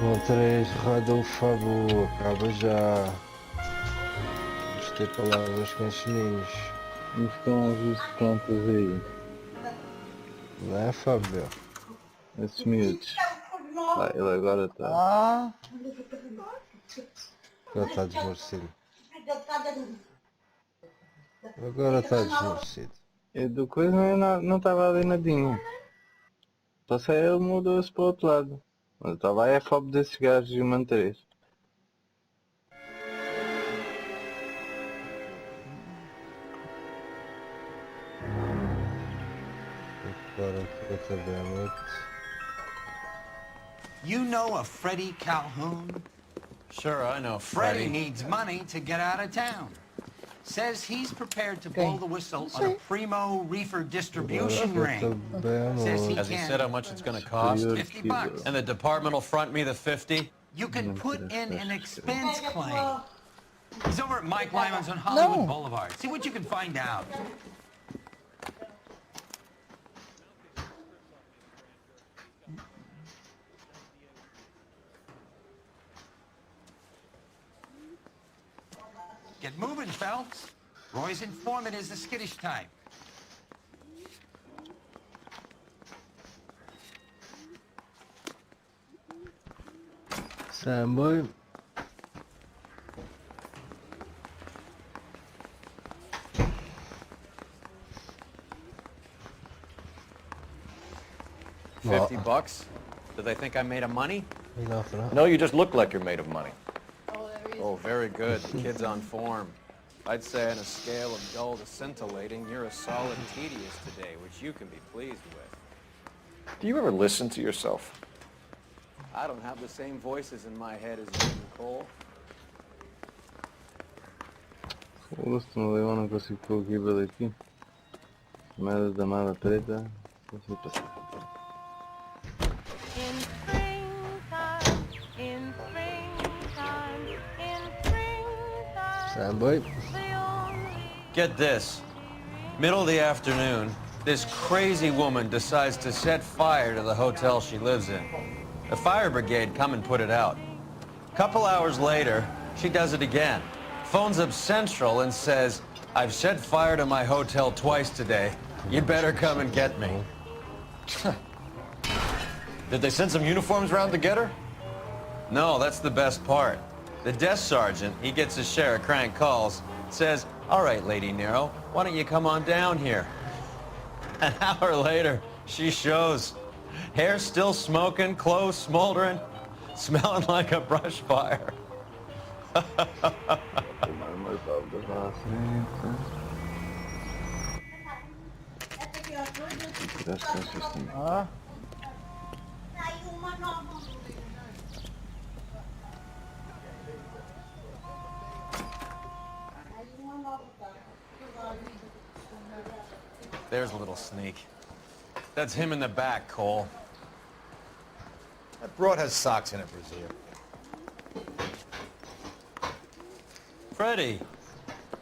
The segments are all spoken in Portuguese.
Bom, 3, roda o favor, acaba já. Vamos ter palavras com os meninos. Não estão a ouvir os contos aí. Não é, Fábio? Esses miúdos. Ah, ele agora está. Agora está desmorecido. Agora está desmorecido. E do coisa não estava ali nadinha. Só sei ele mudou-se para o outro lado. Mas estava aí a fob desses gajos e manter isso. Agora que eu também à noite. You know a Freddie Calhoun? Sure, I know Freddie Freddie. needs money to get out of town. Says he's prepared to blow the whistle on a primo reefer distribution ring. Says he Has he can. said how much it's going to cost? $50. And the department will front me the 50? You can put in an expense claim. He's over at Mike Lyman's on Hollywood Boulevard. See what you can find out. Get moving, Phelps. Roy's informant is the skittish type. Samboy. $50? Do they think I'm made of money? Enough, enough. No, you just look like you're made of money. Oh, very good. The kid's on form. I'd say on a scale of dull to scintillating, you're a solid tedious today, which you can be pleased with. Do you ever listen to yourself? I don't have the same voices in my head as you, Nicole. O não levou, não consigo pôr o gimbal aqui. Merda da mala preta. Não sei passar. Samboy. Get this. Middle of the afternoon, this crazy woman decides to set fire to the hotel she lives in. The fire brigade come and put it out. Couple hours later, she does it again. Phones up Central and says, I've set fire to my hotel twice today. You better come and get me. Did they send some uniforms around to get her? No, that's the best part. The desk sergeant, he gets his share of crank calls, says, all right, Lady Nero, why don't you come on down here? An hour later, she shows. Hair still smoking, clothes smoldering, smelling like a brush fire. There's a little sneak. That's him in the back, Cole. That broad has socks in it, Brazier. Freddie,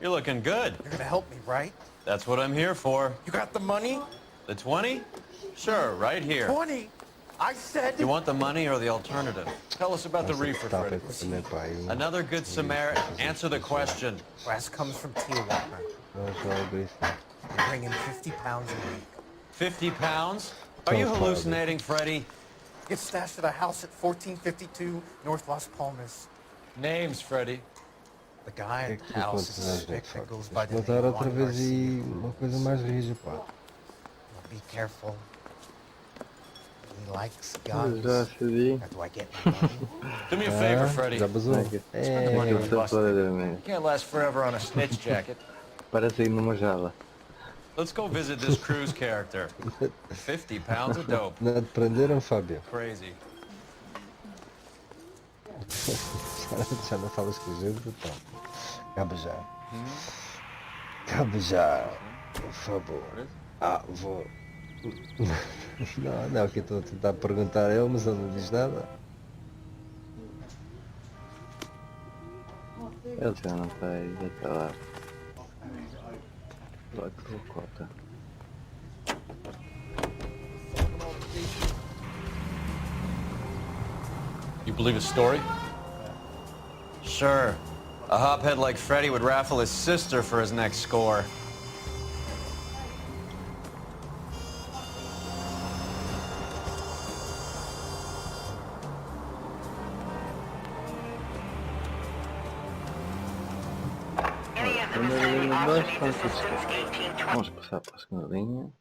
you're looking good. You're gonna help me, right? That's what I'm here for. You got the money? The 20? Sure, right here. 20? I said... You want the money or the alternative? Tell us about the reefer, Freddie. Another good Samaritan. Answer the question. Brass comes from Tijuana. They bring in 50 pounds a week. 50 pounds? Are you hallucinating, Freddie? Get stashed at a house at 1452 North Las Palmas. Names, Freddie. The guy at the house is a spick that goes by the name Voltar of outra Juan vez Garcia. e uma coisa mais rija, pá. Be careful. He likes Já guns. acedi. How do I get my money? Do me a favor, Freddie. Já basou. You can't last forever on a snitch jacket. Parece ir numa jala. Let's go visit this Cruz character. 50 pounds of dope. Não te prenderam, Fábio? Crazy. Já não falas com a gente, então. Acaba já. Acaba já. Por favor. Ah, vou. Não, não, que estou a tentar perguntar a ele, mas ele não diz nada. Ele já não está aí, já está lá. Lá que o cota. You believe his story? Sure. A hophead like Freddy would raffle his sister for his next score. Primeira linha bastante distante. Vamos passar para a segunda linha.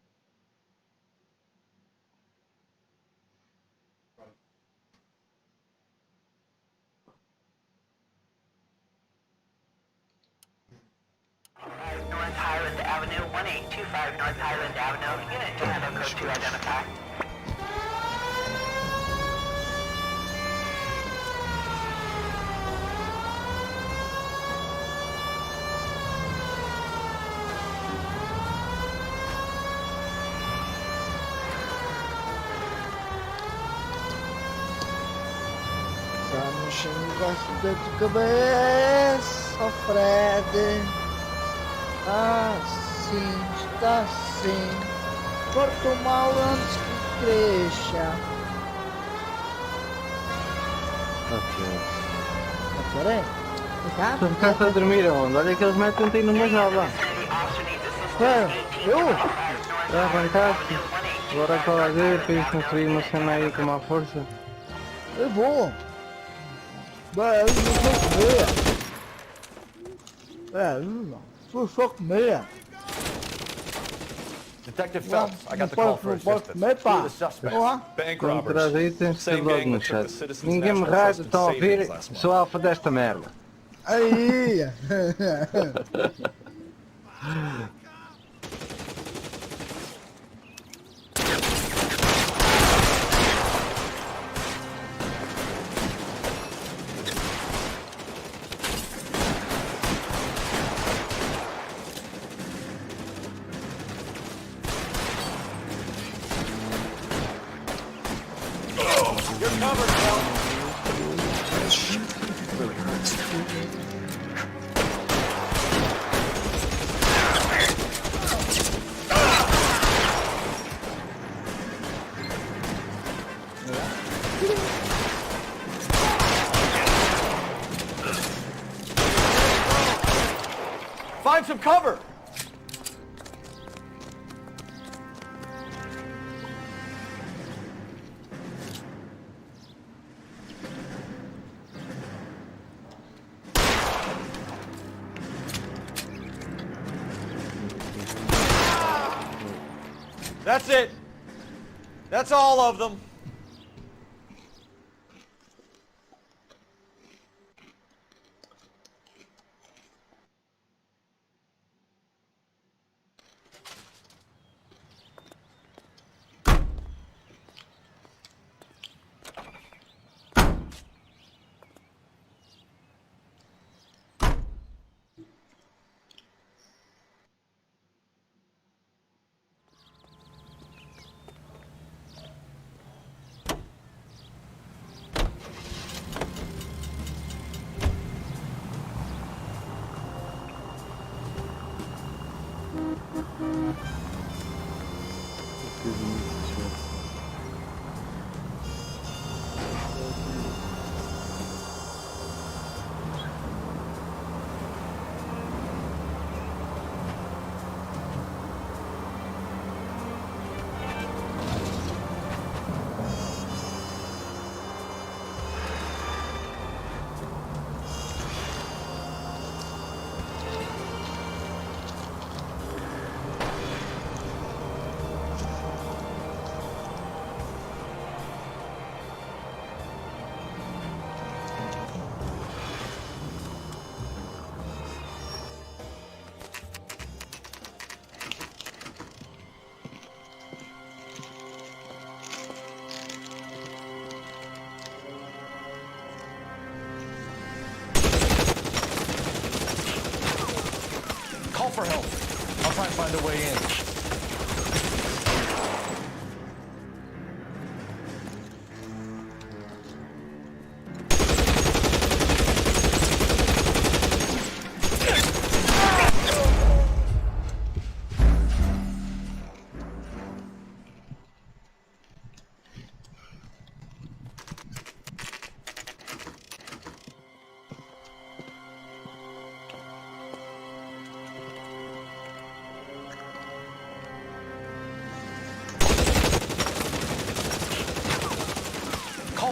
North Highland Avenue, 1825 North Highland Avenue. Unit, do you have a code to identify? Tá mexendo bastante cabeça, Fred. Assim, está assim. Corta o mal antes que cresça. Ok. Peraí. Tá? Tu ficaste a dormir aonde? Olha que eles metem-te aí numa jaula. Eu? Já arrancaste? Agora qual a ver para ir construir uma cena aí com uma força? Eu vou. Mas eu não vou comer. Vou só comer. Detective Phelps, I got the Não call for posso assistance. comer, pá. Two of the suspects, Olá. bank Quando traz aí robbers. tens de ter Same logo gang no that took the chat. Citizens Ninguém me National rade, Trust estão a in ouvir, savings last month. sou alfa desta merda. Aí. You're covered, Phelps. Find some cover! That's it. That's all of them. Call for help. I'll try and find a way in.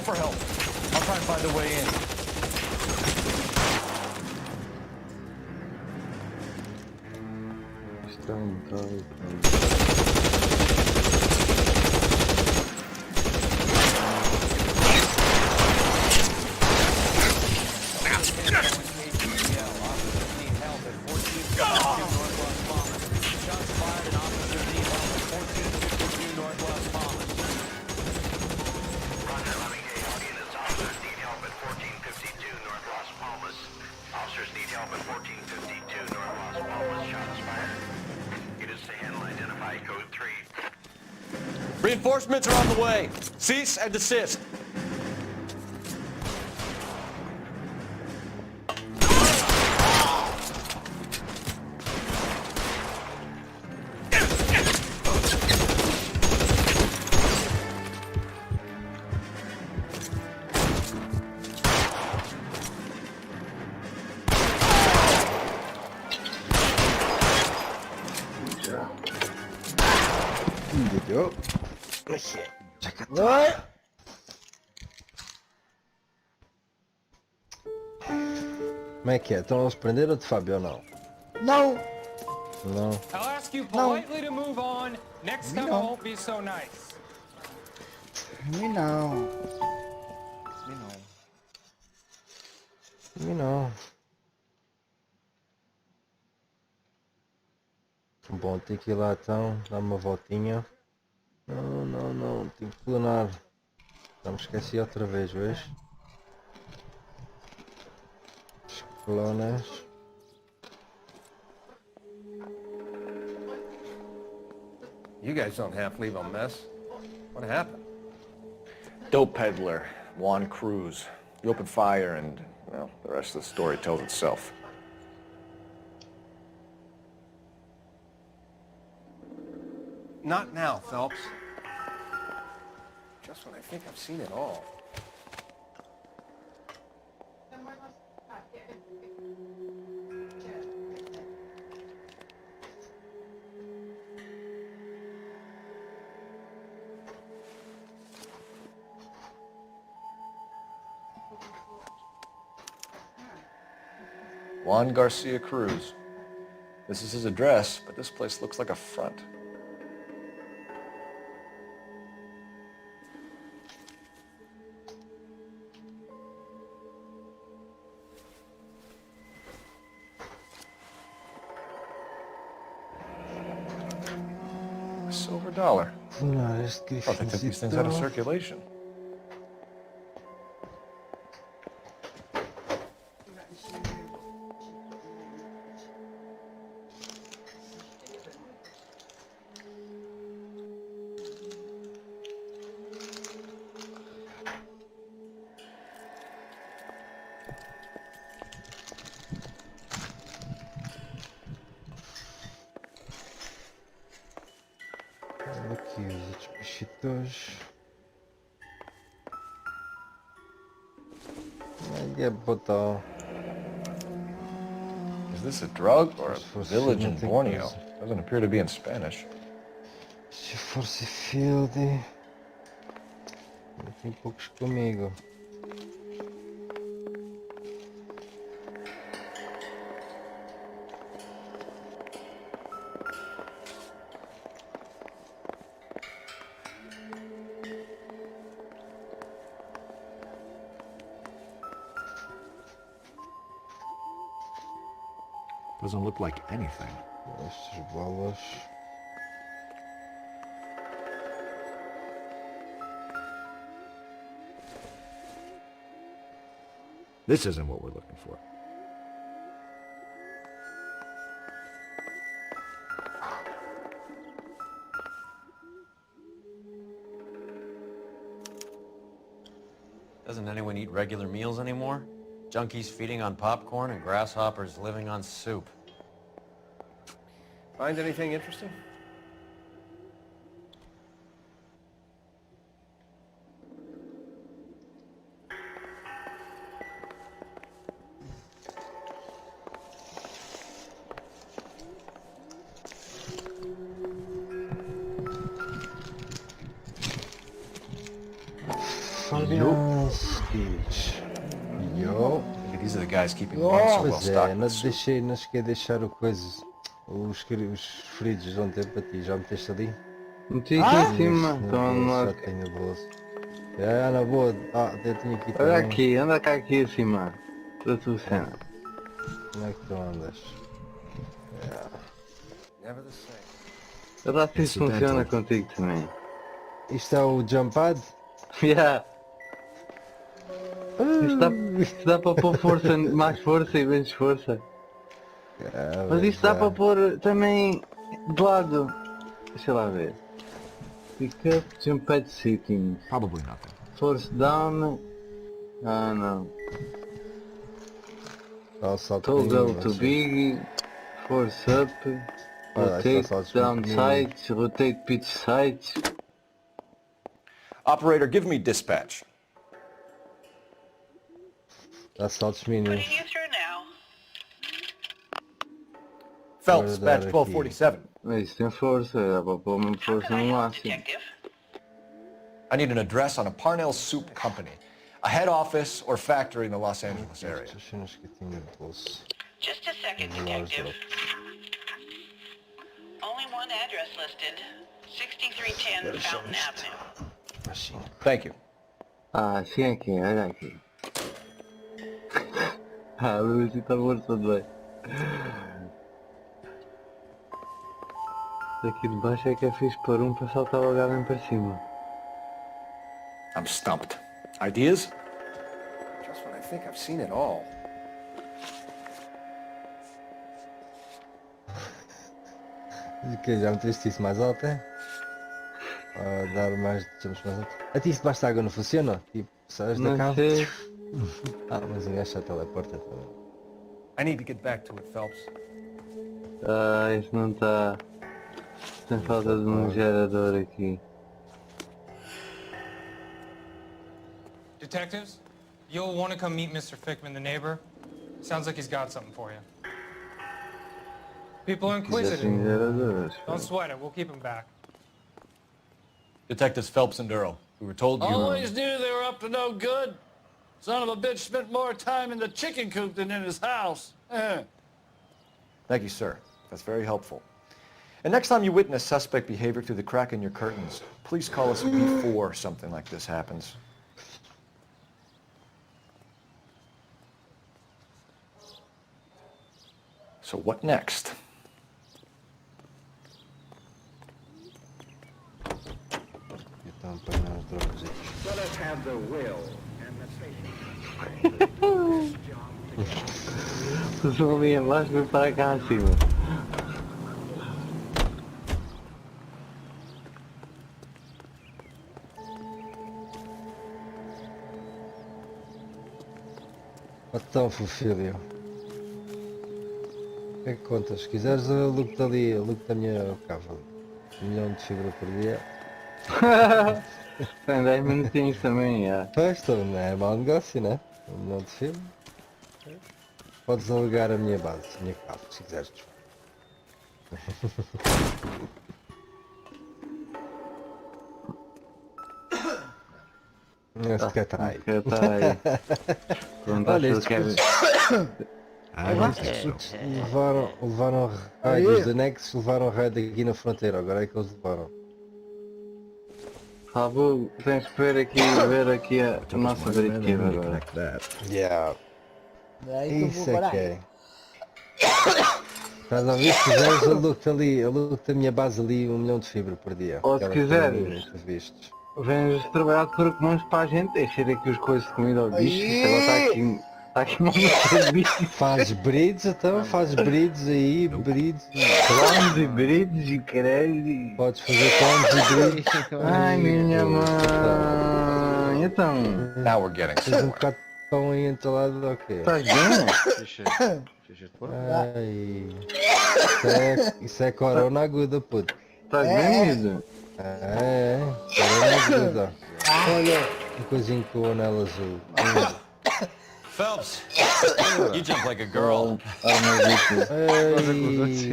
for help. I'll try and find a way in. Está um bocado. Reinforcements are on the way. Cease and desist. Entendeu? Oi? Como é que é? Estão a se prender ou de Fábio ou não? Não. Não. I'll ask you No. politely to move on. Next time I No. won't be so nice. Me não. Me não. E não. Bom, tem que ir lá então, dar uma voltinha. Não, não, não, tenho que planar. Já me esqueci outra vez, vês? As clonas. You guys don't half leave a mess. What happened? Dope peddler, Juan Cruz. You opened fire and, well, the rest of the story tells itself. Not now, Phelps. Just when I think I've seen it all. Juan Garcia Cruz. This is his address, but this place looks like a front. A silver dollar. Não, este I thought they took these things out of circulation. aqui os outros bichitos. Aí é botar. Is this a drug or a village in Borneo? Doesn't appear to be in Spanish. Se fosse field. Tem poucos comigo. Doesn't look like anything. Estas bolas. This isn't what we're looking for. Doesn't anyone eat regular meals anymore? Junkies feeding on popcorn and grasshoppers living on soup. Find anything interesting? Yo. Maybe these are the guys keeping the one so well Pois é, stocked. não cheguei a deixar o coisa. Os feridos ontem para ti, já meteste ali? Meti aqui em cima, No estão bolso, no já tenho o bolso. É, na boa. Eu tinha aqui Olha também. aqui, anda cá aqui em cima. Da tua cena. Como é que tu andas? Never the same. Eu lá se isso funciona contigo também. Isto é o jump pad? Yeah. Isto dá para pôr força, mais força e menos força. Mas isto dá para pôr também de lado. Deixa lá ver. Pick up, jump pad settings. Probably nothing. Force down. Ah não. Toggle to big. Force up. Rotate down sights. Rotate pitch sights. Operator, give me dispatch. Assaltos mínimos. Putting you through now. Phelps, badge 1247. Isso tem força, dá para pôr uma força no máximo. I need an address on a Parnell Soup Company. A head office or factory in the Los Angeles area. Just a second, detective. Only one address listed. 6310 Fountain Avenue. Thank you. Ah, sim aqui, olha aqui. Ah, o Luís está morto também. Daqui de baixo é que é fixe pôr para saltar o lugar bem para cima. I'm stumped. Ideas? Just when I think I've seen it all. O que? Já meteste isso mais alto, é? Dar mais jumps mais alto. A ti se basta água não funciona? Tipo, sais da cama? Mas o gajo já teleporta também. I need to get back to it, Phelps. Ah, isso não está... Tem falta de um gerador aqui. Detectives, you'll want to come meet Mr. Fickman, the neighbor. Sounds like he's got something for you. People are inquisitive. Don't sweat it, we'll keep him back. Detectives Phelps and Duro. We were told you... Always knew they were up to no good. Son of a bitch spent more time in the chicken coop than in his house. Thank you, sir. That's very helpful. And next time you witness suspect behavior through the crack in your curtains, please call us before something like this happens. So what next? Let us have the will and the Se eu ali embaixo, vou para cá acima. Então, filho. O que é que contas? Se quiseres, eu alugo-te ali, alugo-te a minha cava. 1 milhão de fibra por dia. Tem 10 minutinhos também, já. Pois, então, não é mau negócio, né? 1 milhão de fibra. Podes alugar a minha base, a minha cava, se quiseres. Esse que está aí. Olha, estes levaram raio, os anexos levaram raio daqui na fronteira, agora é que eles levaram. Rabu, tens que ver aqui a nossa verificativa agora. Yeah. Isso é que é. Estás a ver? Se quiseres, alugo-te ali, alugo-te a minha base ali 1 milhão de fibra por dia. Ou se quiseres, vens trabalhar de comuns para a gente, encher aqui os coisas de comida ao bicho, isto agora está aqui uma música de bicho. Faz breeds então, faz breeds aí, breeds. Clones e breeds e caralho. Podes fazer clones e breeds. Ai minha mãe, então. Now we're getting somewhere. Tens um bocado de pão aí entalado, ok. Estás bem? Ai, isso é corona aguda, puto. Estás bem, miúdo? Corona aguda. Olha, um coisinho com o anel azul. Phelps, you jump like a girl. Ei,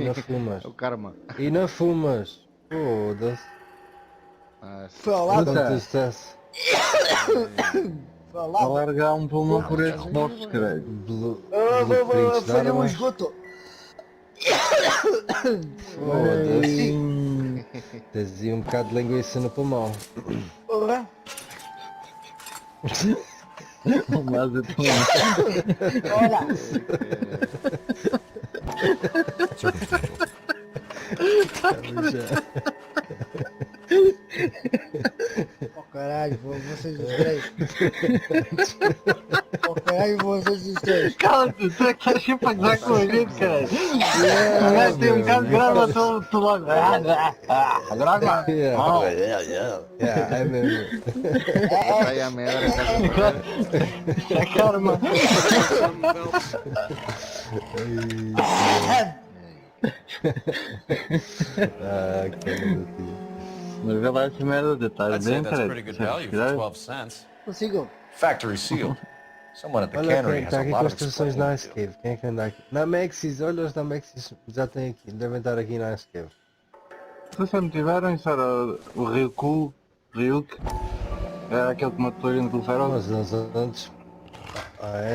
não fumas. O karma. E não fumas. Foda-se. Foi ao lado. Vá Vou lá. largar um pulmão por esses bofos, caralho. Vou Blueprints de fazer um armas. esgoto. Foda-se. Tens aí um bocado de linguiça no pulmão. Porra. Mas eu tô... Olha. Oh caralho, vocês os três. Oh caralho, vocês os três. Cala-te, tu é que estás sempre a gozar com a gente, caralho. O gajo tem um bocado de grava, tu logo. Droga! É mesmo. Vai a merda, Isso é karma. Que tio. Mas vê lá essa merda de estar I'd say bem, that's cara. pretty good value for 12 cents. Consigo. Factory sealed. Someone at the Olha cannery quem has está a aqui lot of construções explaining na to Ice do. Cave. Quem é que anda aqui? Na Maxis, olha os da Maxis. Já tem aqui, devem estar aqui na Ice Cave. Se só me tiveram, isso era o Ryuk. Era aquele que matou a gente do farol. Mas eles antes.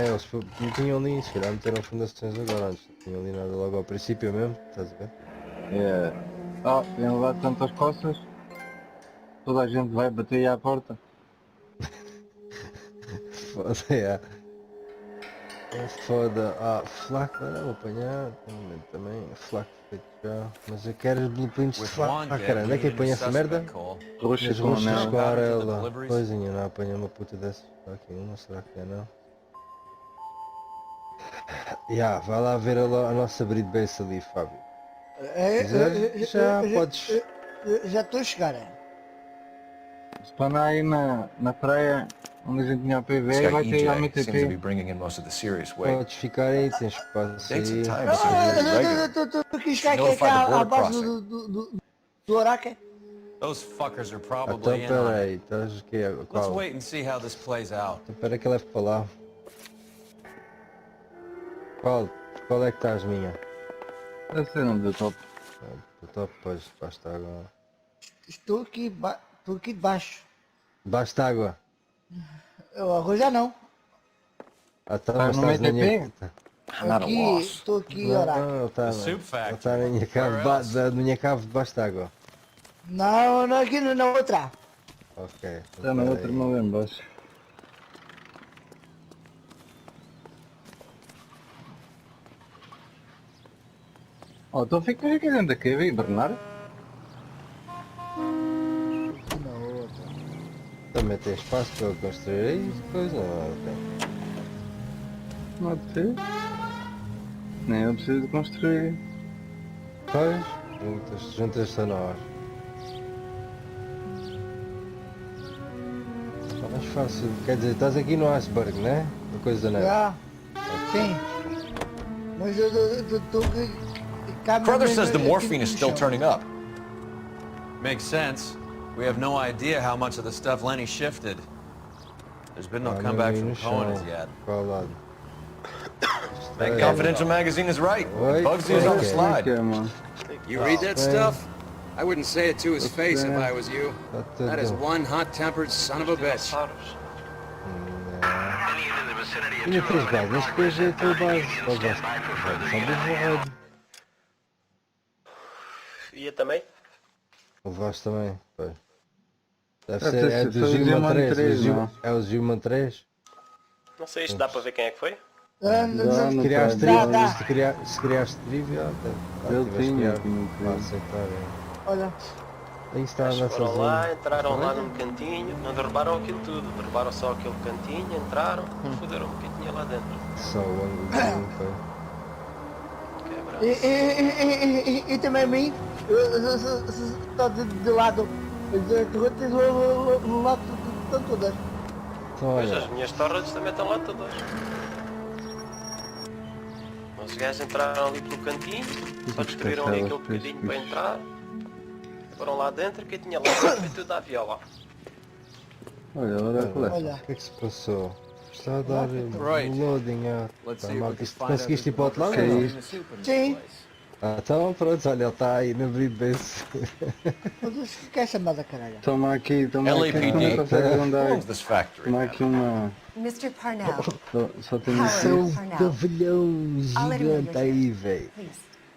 Eles não tinham ali, se calhar meteram fundações agora antes. Não tinham ali nada logo ao princípio mesmo, estás a ver? É. Tem levado tantas costas. Toda a gente vai bater aí à porta. Foda, é. Foda. Flaco, olha, vou apanhar. Também, flaco feito já. Mas eu quero os blueprints de With flaco. one Caralho, onde é que dead, apanha essa merda? call. Roxas As com roxas anel. com arela. Deliveries? Coisinha, não apanhei uma puta dessas. Está aqui uma, será que é não? Vai lá ver a nossa breed base ali, Fábio. Já podes. Já estou a chegar. Se parar aí na praia onde a gente tinha o This PV, guy vai ter EJ seems to be MTP. bringing in most of the serious weight. Podes ficar aí, tens espaço Dates aí. and times seem really regular. Tu quis cá Notify the à border base crossing. do Oraca? Those fuckers are Então probably in on pera it. aí, estás aqui Let's qual? wait and see how this plays out. Então pera que eu levo para lá. Qual é que estás minha? Deve ser um do top. O top, pois, basta água. Estou aqui debaixo. Basta água. O arroz já não. Então, Estás mas no estás na minha... MTP? Estou aqui Oraca. Não, está The soup factory. na minha cave, Where else? da minha cave debaixo de água. Não, aqui na outra. Ok. Está na outra, não lembro embaixo. Então fica aqui dentro da cave, Bernardo. Aqui na outra. Também tem espaço para eu construir aí depois, não tem. Pode ser. Nem eu preciso de construir. Pois, juntas-se a nós. Mais fácil, quer dizer, estás aqui no iceberg, né? Uma coisa da neve. Sim. Mas eu estou Brother says the morphine is still turning up. Makes sense. We have no idea how much of the stuff Lenny shifted. There's been no comeback from Cohen as yet. Qual lado? That confidential magazine is right. Oi, Bugsy is on the slide. You read that stuff? I wouldn't say it to his face if I was you. That is one hot-tempered son of a bitch. Tinha três bases, mas depois é a tua base. Qual base? Só do Ia também? o Vaz também, pois. Deve Deve ser, ser é do foi o Gilman Gilman 3, 3, não? é o Gilman 3? Não sei, isto dá para ver quem é que foi? Se criaste trivia, se criaste trivia, Ele tinha, para aceitar. Olha. Aí está a Eles nossa foram lá, zona. entraram lá num cantinho, não derrubaram aquilo tudo, derrubaram só aquele cantinho, entraram, foderam o que tinha lá dentro. Só o ângulo foi. Quebra. E também a mim, está de lado. Do lado estão todas. Então, Pois, olha, as minhas torres também estão lá todas. Os gajos entraram ali pelo cantinho, só destruíram ali aquele bocadinho para entrar. Foram lá dentro, quem tinha lá dentro e tudo à viola. Olha, olha. o que é que se passou? Está a dar Right. loading Let's tá see mal. if we can Isto find conseguiste ir out para o outro lado? who's ou não? in the soup in this Sim. place. Então pronto, olha, ele está aí no brilho desse. Mas o que é essa merda, caralho? Toma aqui, tu não consegues andar. Toma aqui uma... Mr. Parnell, Só tenho Isso é um Parnell. pavilhão I'll let him know gigante you're aí, here. velho. Please,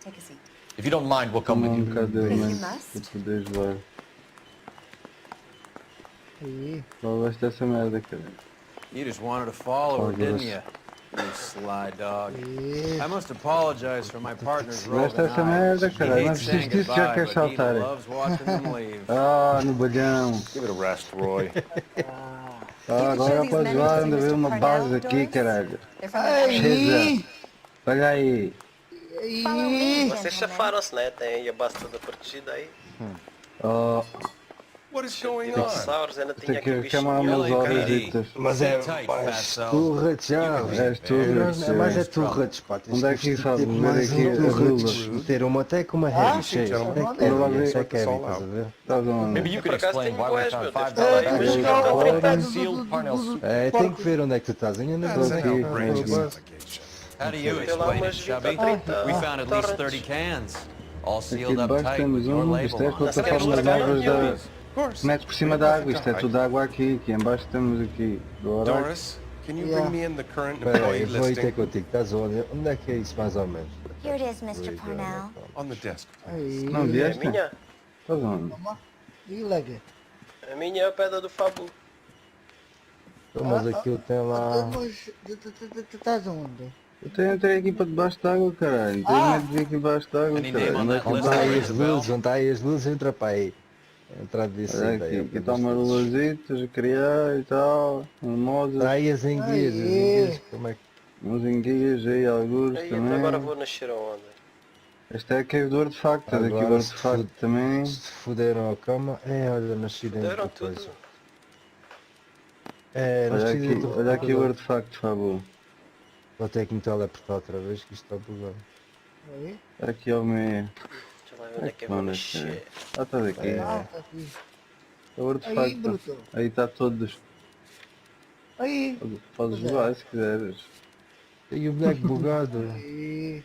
take a seat. If you don't mind, we'll come Toma with um you. bocado dele, If you mas must. tu podes levar. Aí. Só gosto dessa merda, cara. You just wanted to follow her, didn't you? You sly dog. I must apologize for my partner's roving Gosto dessa merda, eyes. He cara. Não hates saying preciso disso, já goodbye, quer but he saltar. loves watching them leave. Ah, no balhão. Give it a rest, Roy. Ah, agora podes lá, anda a ver uma base aqui, caralho. Aí. Olha aí. Aí. Vocês chafaram-se, né? Tem aí a base toda protegida aí. Oh, What is going on? Dinossauros, ainda tinha tem aqui que bicho chamar umas horasitas. Mas é turret já, És turret, é mais é turrets, pá. Onde é que sabe ver mais aqui um as turrets. lulas? Meter uma até com uma heavy cheia. Isso é que é, estás a ver? Estás onde? Maybe you could explain why we found $5 sealed Parnell. É, tem que ver onde é que tu estás. Ainda não estou aqui. How do you explain it, Chubby? We found at least 30 cans, all Aqui sealed up debaixo tight with temos your isto é label on. plataformas novas da... Metes por cima da água, isto é tudo água aqui em baixo temos aqui. Doris, can you bring me in the current Espera employee aí, vou ir ter listing? contigo. Estás onde? Onde é que é isso mais ou menos? Here it is, Mr. Parnell. On the desk. Aí. Não É a vieste? minha? Estás onde? E lega. A minha é a pedra do Fabu. Mas aquilo tem lá... Mas tu estás onde? Eu entrei aqui para debaixo d'água, caralho. Tenho medo de vir aqui debaixo d'água, Any name caralho. on Onde é that que Onde list? está aí as luzes? Onde está aí as luzes? Entra para aí. Entra disso Olha aqui, aqui está uma lulazitas a criar e tal, mimosas, Está aí as enguias, como é que... uns enguias aí, alguns Aí, também. agora vou nascer aonde? Este é a cave do artefacto, aqui o Agora se artefacto também. se fuderam a cama, olha, nasci dentro Deram da coisa. tudo. Nasci dentro Olha aqui o artefacto, Fabu. Vou ter que me teleportar outra vez, que isto está bugado. Aí. Aqui ao meio. Deixa lá ver onde é que eu vou nascer. Ah, está daqui. Ah, tá aqui. É o Aí, artefacto. bruto. Aí está todos. Aí. Podes levar se quiseres. E o boneco bugado, Aí.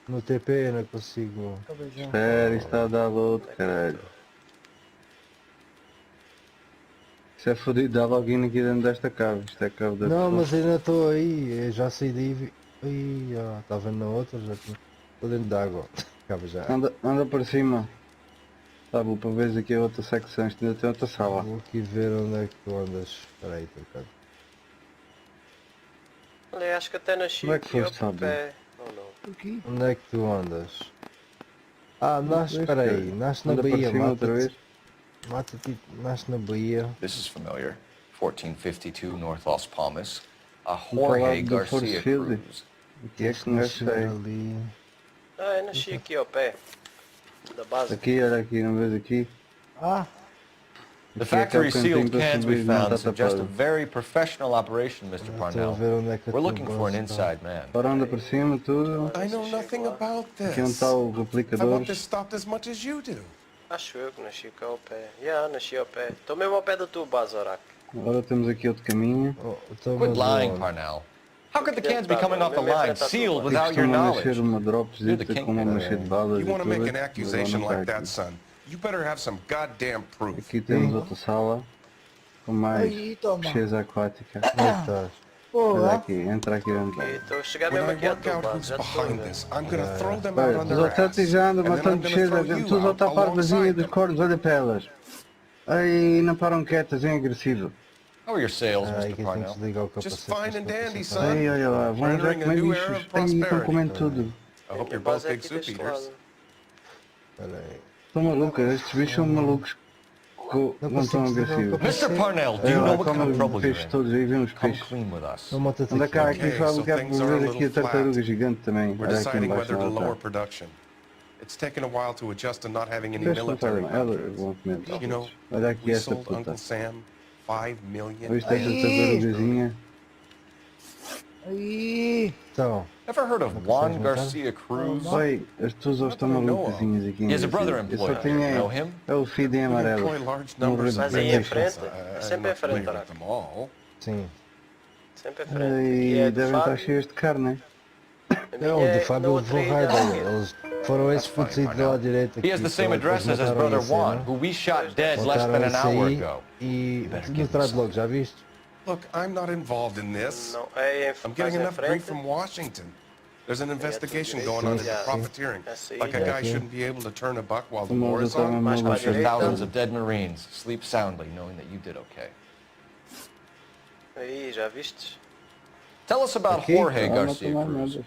no TP não consigo. Cabejão. Espera, isto está a dar load, caralho. Isso é fodido, dá login aqui dentro desta cave. Isto é a cave da Não, pessoa. mas ainda estou aí, eu já saí daí. Estava na outra, já estou dentro d'água. Acaba já. Anda para cima. Sabe, para veres aqui a outra secção, isto ainda tem outra sala. Vou aqui ver onde é que tu andas. Espera aí, tocado. Olha, acho que até nasci Como é que aqui ao foste, Fábio? pé. Não. Aqui. Onde é que tu andas? Nasce, espera aí, nasce na Anda para Bahia, cima outra vez. mata-te, nasce na Bahia. This is familiar. 1452 North Las Palmas. A Jorge Jorge do Force Garcia Field. Cruz. Aqui é que não é cheio. Ali. Eu nasci aqui ao pé. Da base. Aqui, olha aqui, não vês aqui? The Aqui é factory aquele sealed cantinho para cans we subir, não found está suggest a tapado. very professional operation, Mr. Estou a Parnell. ver onde é que a We're tua looking for an base está. inside man. Agora anda para cima, tudo. I know nothing about Aqui onde this. está o I want replicador. this stopped as much as you do. Acho eu que nasci cá ao pé. Nasci ao pé. Estou mesmo ao pé da tua base, Orac. Agora temos aqui outro caminho. Quit lying, Parnell. How could the cans be coming off the line sealed without your Costuma knowledge? nascer uma You're the dropzita king. com uma mancha de balas You e want to make tudo. an accusation Agora não like está that, aqui. son? You better have some goddamn proof. Aqui temos outra sala com mais Aí, toma. pesquisa aquática. Onde é que estás? Olha aqui, entra aqui dentro. Estou a chegar When mesmo I aqui à work tua out base. who's Já estou. behind this, I'm gonna throw them out Olha, on tu their já ass. estás já andam And then matando I'm gonna pesquisa, throw tu you já out está a par vazia alongside dos them. cordos, olha para elas. Aí não param quietas, é agressivo. How are your sales, Aí Mr. que Parnell? tens que desligar o Just capacete. fine and dandy, son. Aí, olha lá, vão já Entering a comer new era bichos. of Aí estão prosperity. comendo tudo. I hope Minha you're both base é big aqui soup deste eaters. lado. Espera aí. Estão malucas, estes bichos são malucos. Não estão agressivos. Mr. Parnell, do you know what kind of trouble Peixes you're in? todos aí, vem os Come peixes. clean with us. Não mata-te Anda cá, aqui. aqui Okay, Fábio, so que é things para are a ver aqui a little tartaruga flat. gigante também. We're Olha aqui deciding embaixo, whether to ela lower está. production. It's taken a while to adjust to not having any Deixa eu military falar, ela contracts. vão comer. You know, Olha aqui we esta sold puta. Uncle Sam 5 million. Olha esta tartarugazinha. Aí. Então, Ever heard of Juan Garcia Cruz? Oi, as tuas estão malucazinhas aqui. He has a brother Eu só employer. tenho You know him? é o feed em We amarelo. employ large Não numbers vou of Mas aí em deixar. frente, sempre em frente, Orac. them all. sim. Sempre em frente. E Aí é do devem estar Fábio. cheios de carne. É onde o Fábio levou raio, eles Foram esses putos aí do lado direito. He has the same address as his brother Juan, who we shot dead less than an hour ago. E no trás logo, já viste? Look, I'm not involved in this. Não, é I'm getting enough grief from Washington. There's an investigation going on into profiteering. Like a guy shouldn't be able to turn a buck while the war is on. There's thousands of dead Marines. Sleep soundly knowing that you did okay. Aí, já viste? Tell us about Jorge Garcia Cruz.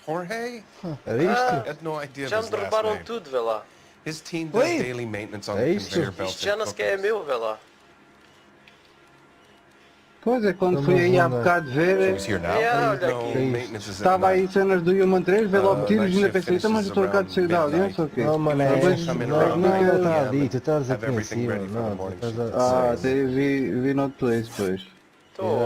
Jorge? Era isto? I had no idea of Já his me last derrubaram name. tudo, vê lá. His team does daily maintenance on the conveyor belt. Isto já não sequer é meu, vê lá. Pois é, quando fui aí há bocado ver, estava aí cenas do Human 3, vê logo tiros e ainda pensei, então mas eu estou cá de sair da audiência ou quê? Não, mano, não está ali, tu estás aqui em cima, Ah, vi no place, pois.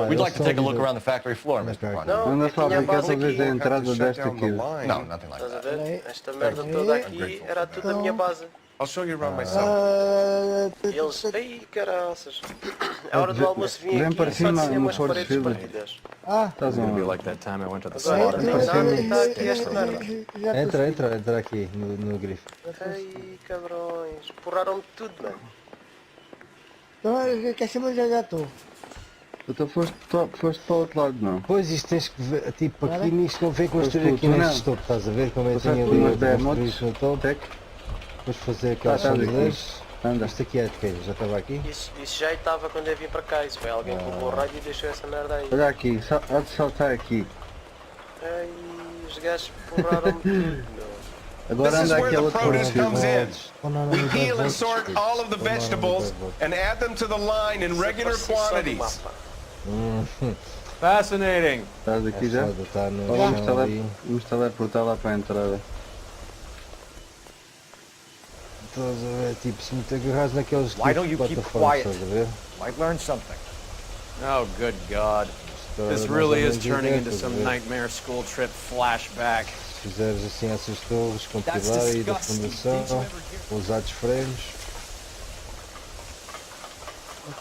We'd like to take a look around the factory floor, Mr. Parnell. Anda só a ver que talvez a entrada desta aqui. No, nothing like Estás a that. ver? Esta merda toda aqui era tudo a minha base. I'll show you around myself. E eles, ei, caraças. A hora do almoço vinha Vem aqui para e só cima tinha no umas Forte paredes Silva. partidas. Estás a ver? like that time I went to the Agora, slaughter. não tem nada, está aqui esta merda. Entra aqui no grifo. Ai, cabrões. Porraram-me tudo, mano. Então, que acima já estou. Tu foste para o outro lado, não? Pois isto tens que ver, tipo aqui nisto não vem construir aqui neste topo, estás a ver como eu tenho ali construir isto no topo. Depois fazer aquelas sanduíches. Isto aqui é de quê? Já estava aqui? Isso já estava quando eu vim para cá. Isso foi alguém que levou o raio e deixou essa merda aí. Olha aqui, há de saltar aqui. Ai, os gajos porraram-me tudo, meu. Agora anda aqui a outra Produce comes in. We peel and sort all of the vegetables and add them to the line in regular quantities. Fascinating. Estás aqui já? Vamos teleportar lá para a entrada. Estás a ver, tipo, se me te agarras naqueles Why don't you keep plataformas, quiet? estás a ver? Might learn something. Oh, good God. This really is turning into some nightmare school trip flashback. Se fizeres assim essas torres com pilar e da fundação, usados frames.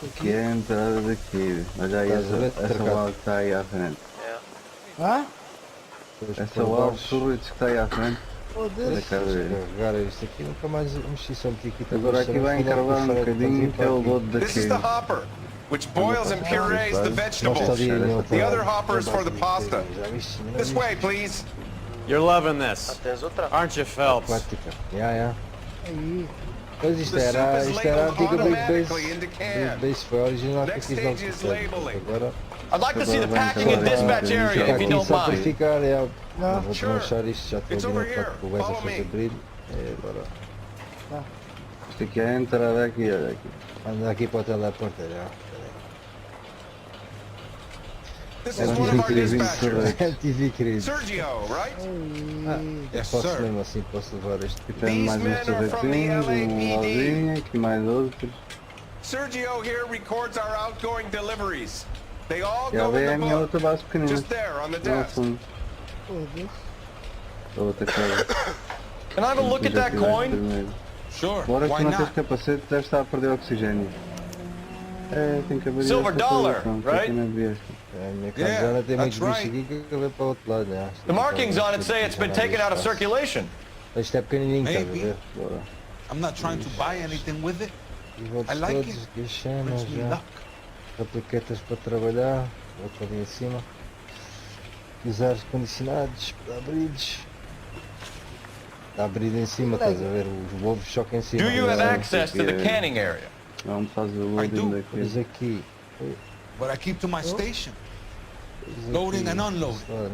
Aqui é a entrada daqui, mas aí essa wall que está aí à frente. Hã? Essa wall surrita que está aí à frente. Carregar isto aqui, nunca mais mexi só meti aqui. Agora aqui vai encravar um bocadinho que é o lodo daqui. This is the hopper, which boils and purees the vegetables. The other hopper is for the pasta. This way, please. You're loving this, Tens outra? aren't you, Phelps? Aí. Pois isto era a antiga Big Base, foi a original que eu quis dar agora. I'd like to see the packing and dispatch area, if you don't só para mind. ficar, vou desmanchar isto, já estou ali na parte que o Wes a fazer brilho. Agora. Isto aqui é a entrada aqui, olha aqui. Anda aqui para o teleporter, já. This is one of our dispatchers. TV querido. Sergio, right? Posso mesmo assim, posso levar isto. Aqui tem mais uns sorvetinhos, lozinho, aqui mais outros. Sergio here records our outgoing deliveries. They all Já go vem a in the minha book. outra base pequenina. Just there on the desk. A outra casa. Can I have a look at that coin? Sure, Bora que why não tens not? capacete, deve estar a perder oxigênio. É, tem que abrir Silver esta dollar, coisa, pronto, right? aqui não abri esta. A minha casa tem muitos bichos aqui que eu levo para o outro lado, já. The markings on it say it's been taken out of circulation. Isto é pequenininho, estás a Maybe. ver? Bora. I'm not trying to buy anything with it. E vou I like todos it. aqui as chamas, Brings me já. luck. Apliquetas para trabalhar, outro ali em cima. Usar condicionados para abridos. Está abrido em cima, estás a ver? O ovo choca em cima. Do you have access to the canning area? Vamos fazer o I do. loading daqui. Mas aqui. But I keep to my station. Loading and unloading.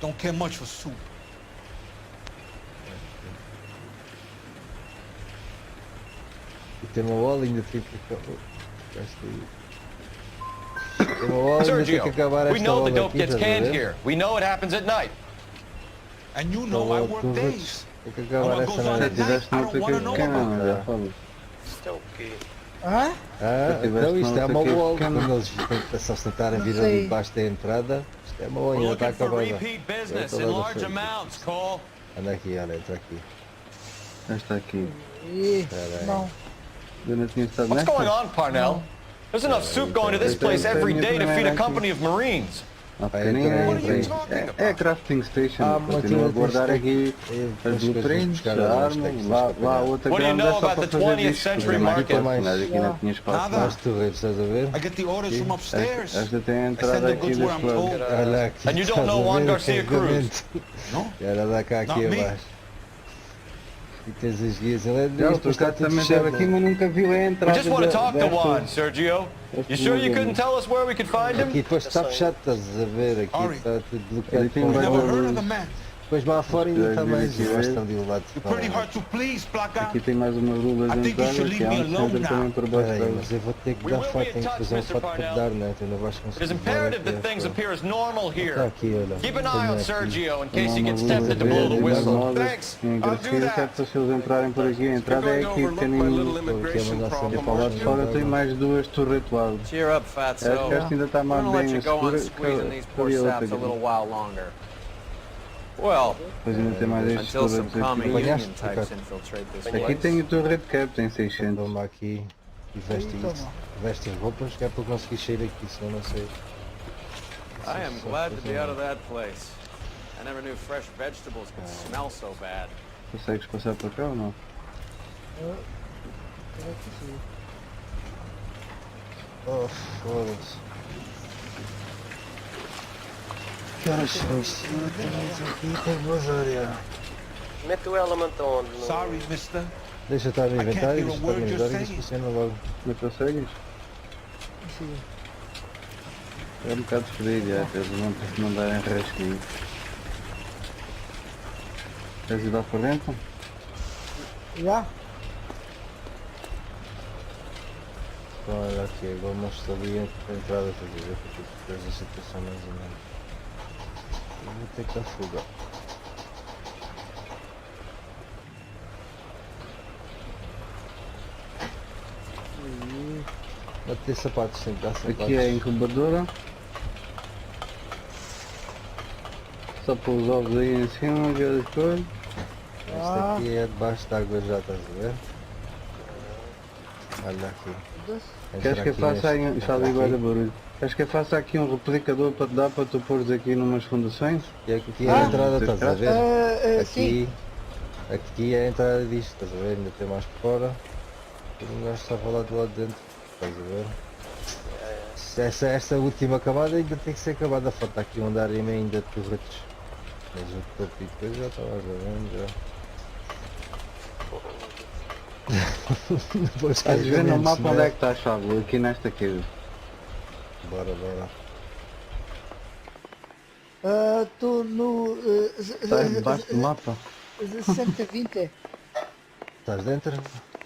Don't care much for soup. E tem uma bola ainda tem que tem uma bola ainda tem que acabar we esta know the bola dope aqui, gets estás a canned ver? here. We know it happens at night. And you know I work days. Tem que acabar esta on merda. at night. I don't want to know about it. Já falo. Isto é o quê? Hã? Então isto é uma bola. pequeno. Quando eles só se tentarem vir ali debaixo da entrada, isto é uma bola, We're ainda está looking for acabada. repeat business in large amounts, Cole. Anda aqui, olha, entra aqui. Esta aqui. Ih, não. Eu não tinha estado What's nesta. going on, Parnell? There's enough soup going to this place every day to feed a company of Marines. É crafting station, continua a guardar aqui as blueprints, a arma, lá a outra grande é só para fazer isto, mas é mais forte, mas aqui não tinha espaço mais. Estás a ver? I get the orders from upstairs. Esta tem a I send entrada the aqui goods where deste I'm lado. told. Olha aqui, And you estás don't know a Juan ver o Garcia Cruz? carregamento. No? Era dá cá aqui Not me. abaixo. E tens as guias elétricas. Já, o teu gato também estava aqui, mas nunca viu a We entrada just want to talk to Juan, desta... Sergio. You sure you couldn't tell us where we could find him? Aqui depois está fechado, estás a ver? Aqui está tudo bloqueado. Ali tem um Never heard of the man. Depois lá fora ainda está mais. Aqui, Mas estão de um lado de You're fora. pretty hard to please, Placa. Aqui tem mais umas luvas I de think you entrada, should que há leave me um alone centro também now. por baixo Peraí, dela. mas eu vou ter que We dar will foto, be in tenho que touch, fazer um Mr. foto para Parnell. dar, né? Tu não vais It conseguir. is imperative that things appear as normal Está here. aqui, olha. Keep an eye Tenho on aqui. Sergio in case he Uma gets luz tempted to blow the verde, whistle. novas, Thanks. em I'll do gracinha, that. que é para se eles entrarem por aqui. A entrada é aqui, pequenininho. E para lá de fora tem mais duas torretoadas. Cheer up, Fatso. Acho que esta ainda está We're mais gonna let bem you go on escura squeezing these poor que a outra saps a aqui. little while longer. Well, Depois ainda tem mais estes until some torretos common aqui. union types infiltrate this Aqui place. tem o torrete cap, tem 600. Toma aqui e veste isso. Veste as roupas que é para conseguir sair aqui, senão não sei. I am glad to be out of that place. I never knew fresh vegetables could smell so bad. Consegues passar para cá ou não? Oh, foda-se. Que horas são isto? Aqui tem boas áreas. Mete o element onde? Sorry, mister. Deixa estar no I can't inventário, hear a deixa estar no word you're inventário e saying. funciona logo. Não consegues? Sim. É um bocado frio, já, eles não darem rasquinho. Queres ir lá para dentro? Já? Então olha aqui, agora mostro ali a entrada para ver porque depois a situação mais ou menos. Eu vou ter que dar fuga. Vai ter sapatos, tem que dar sapatos. Aqui é a incubadora. Só para os ovos aí em cima, que é depois. Este aqui é debaixo d'água já, estás a ver? Olha aqui. Queres que eu faça aí, está ali agora barulho. Queres que eu faça aqui um replicador para te dar para tu pôres aqui numas fundações? E aqui é a entrada, estás a ver? Sim. Aqui é a entrada disto, estás a ver? Ainda tem mais por fora. E um gajo estava lá do lado de dentro, estás a ver? Essa última camada ainda tem que ser acabada, falta aqui um andar e meio ainda de torretes. Mas o topo e depois já estava vendo já. Estás a ver no mapa onde é que estás, Fábio? Aqui nesta cave. Bora, bora. Estou no... Estás debaixo do mapa? 120. Estás dentro?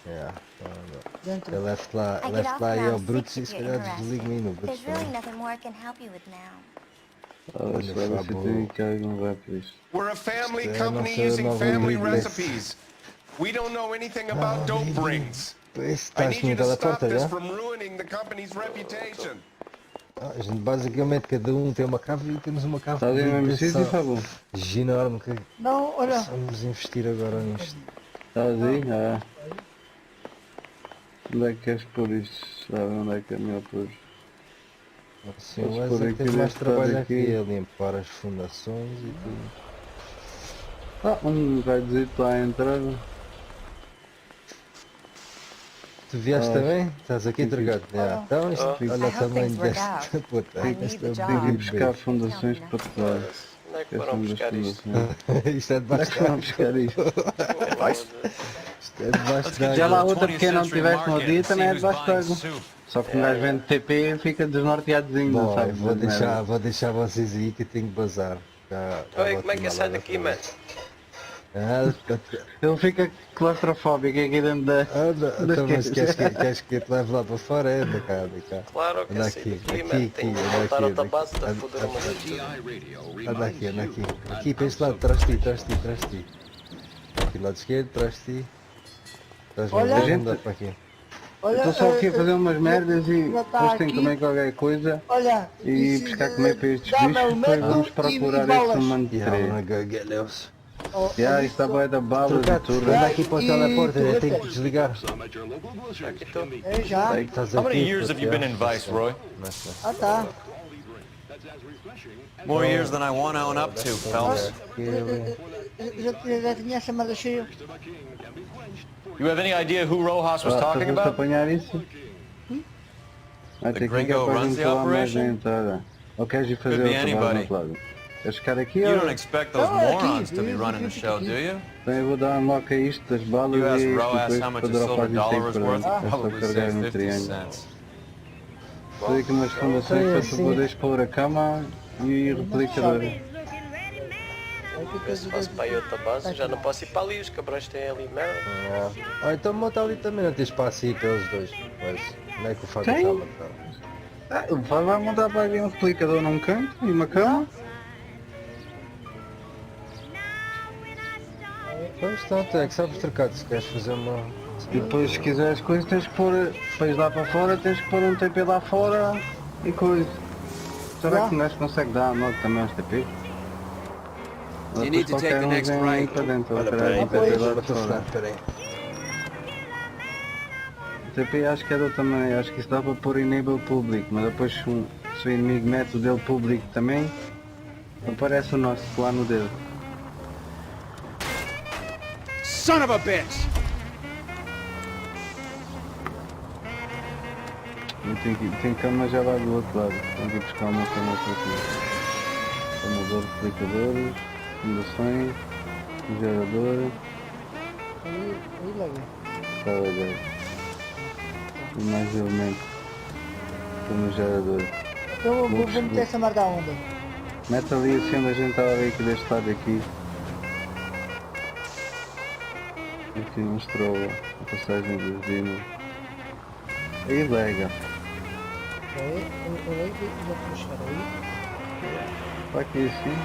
Yeah. Dentro. Eu levo-te lá e ao Brutus e se calhar desligo-me no Brutus. There's really nothing more I can help you with now. Isto vai ser tem que algum rápido. We're a family company using family recipes. We don't know anything about dope rings. I need you to stop this from ruining the company's reputation. A gente basicamente cada um tem uma cave e temos uma cave. Está ali no mesmo sítio, Fábio? Enorme que Não, olha. vamos investir agora nisto. Estás aí? Ah. Onde é que queres pôr isto? Sabe onde é que é melhor pôr? Sim, o Wesley tem mais trabalho aqui a limpar as fundações e tudo. Um gajo lá a entrar. Tu vieste também? Estás aqui entregado? Então isto, olha o tamanho desta puta. Tenho que ir buscar fundações para te dar. Onde é que foram buscar isto? Isto é debaixo de buscar isto. Isto é debaixo de água. Já lá outra pequena não tiveste no dia também é debaixo de água. Só que um gajo vende TP fica desnorteadozinho, não sabe? Vou deixar vocês aí que eu tenho que bazar. Oi, como é que eu saio daqui, mano? Ele fica claustrofóbico aqui dentro da... Então, mas queres que eu te leve lá para fora? Anda cá. Claro que eu saio daqui, mano. Tenho que voltar outra base da foder uma vez. Anda aqui. Aqui para este lado, atrás de ti. Aqui do lado esquerdo, atrás de ti. Olha, a gente para aqui. Estou só aqui a fazer umas merdas e depois tenho que comer qualquer coisa e buscar comer para estes bichos, depois vamos procurar este humano de três. Já, está boa da bala de tudo. Anda aqui para o teleporte, eu tenho que desligar. Já. How many years have you been in Viceroy? Tá. More years than I want to own up to, Phelps. Já tinha chamado cheio. You have any idea who Rojas was talking about? Apanhar isso? Vai ter que ligar para a gente lá mais na entrada. Ou queres ir fazer o trabalho no outro lado? Queres ficar aqui You ou... don't expect those morons to be running the show, do you? Então eu vou dar unlock a isto das balas You asked e Rojas depois how much para a dropar silver dollar 25 was para worth. é só Probably carregar say no 50 triângulo. cents. Fazer aqui umas fundações para poderes pôr a cama e o replicador. Ver se faço para aí outra base. Já não posso ir para ali, os cabrões têm ali merda. Ah, então monta ali também, não tem espaço aí para eles dois. Mas não é que o Fábio está a matar. O Fábio vai montar para ali um replicador num canto e uma cama. Pois tanto é que sabes trocar se queres fazer uma... E depois se quiseres coisas tens que pôr, depois lá para fora tens que pôr um TP lá fora e coisa. Será que um gajo consegue dar unlock também aos TPs? You need to take the next right. O TP acho que é do tamanho, acho que isso dá para pôr enable público, mas depois se o inimigo mete o dele público também, aparece o nosso plano dele. Son of a bitch! Tem cama já lá do outro lado, tenho que ir buscar uma cama para aqui. Amador, replicadores, fundações, gerador. Aí logo. Está legal. E mais elementos. Como gerador. Então vou meter essa merda onda. Mete ali assim onde a gente estava a ver aqui deste lado aqui. Aqui mostrou a passagem do Dino. Aí legal. Aí, já vou chegar aí. Está aqui assim.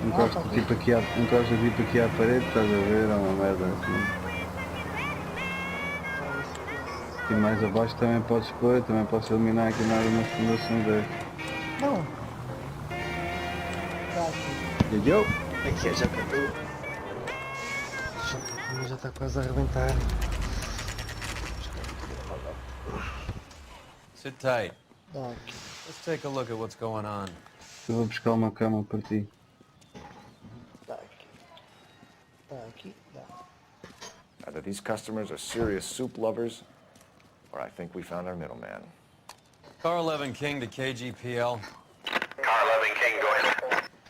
Encosta tipo aqui à parede, estás a ver? É uma merda assim. E mais abaixo também podes pôr, também posso eliminar aqui na área umas fundações destas. Não. Eu? Aqui é já cantou. Já está quase a arrebentar. Sit tight. Let's take a look at what's going on. Eu vou buscar uma cama para ti. Tá aqui. Tá aqui. Tá. Either these customers are serious soup lovers, or I think we found our middleman. Car 11 King to KGPL. Car 11 King, go ahead.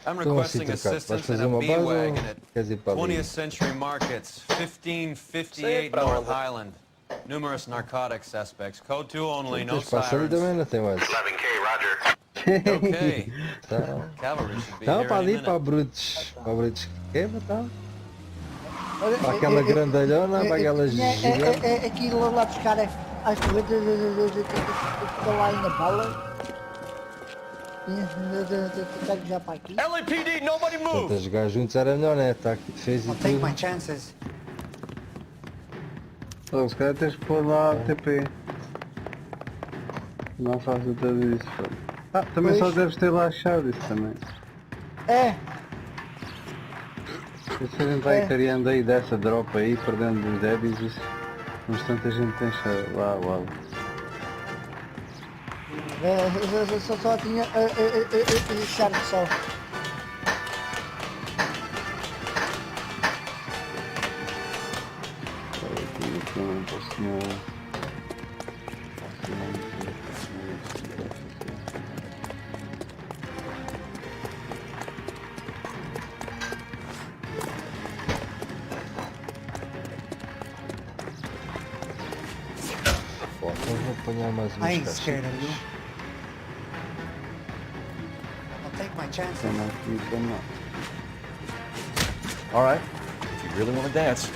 I'm requesting assistance in a B-Wagon at 20th Century Markets, 1558 North Highland. Numerous narcotic suspects. Code 2 only, no sirens. 11K, roger. Okay. Cavalry should be here para any ali, para minute. brutos. Para brutos. Queima, tá? Para aquela grandalhona, para aquela gigante. É aquilo lá buscar as corridas que lá ainda bala. Já para aqui. LAPD, nobody move! Portanto, jogar juntos era melhor, né? Tá aqui, fez e tudo. My chances. Oh, se calhar tens que pôr lá TP. Não faço tudo isso. Ah, também só deves ter lá achado isso também. É. Se a gente vai criando aí dessa drop aí, perdendo os débis, isso, mas tanta gente tem lá o alvo. Só tinha chave só. Vou apanhar mais umas caixinhas. I'll take my chances. Alright, if you really want to dance.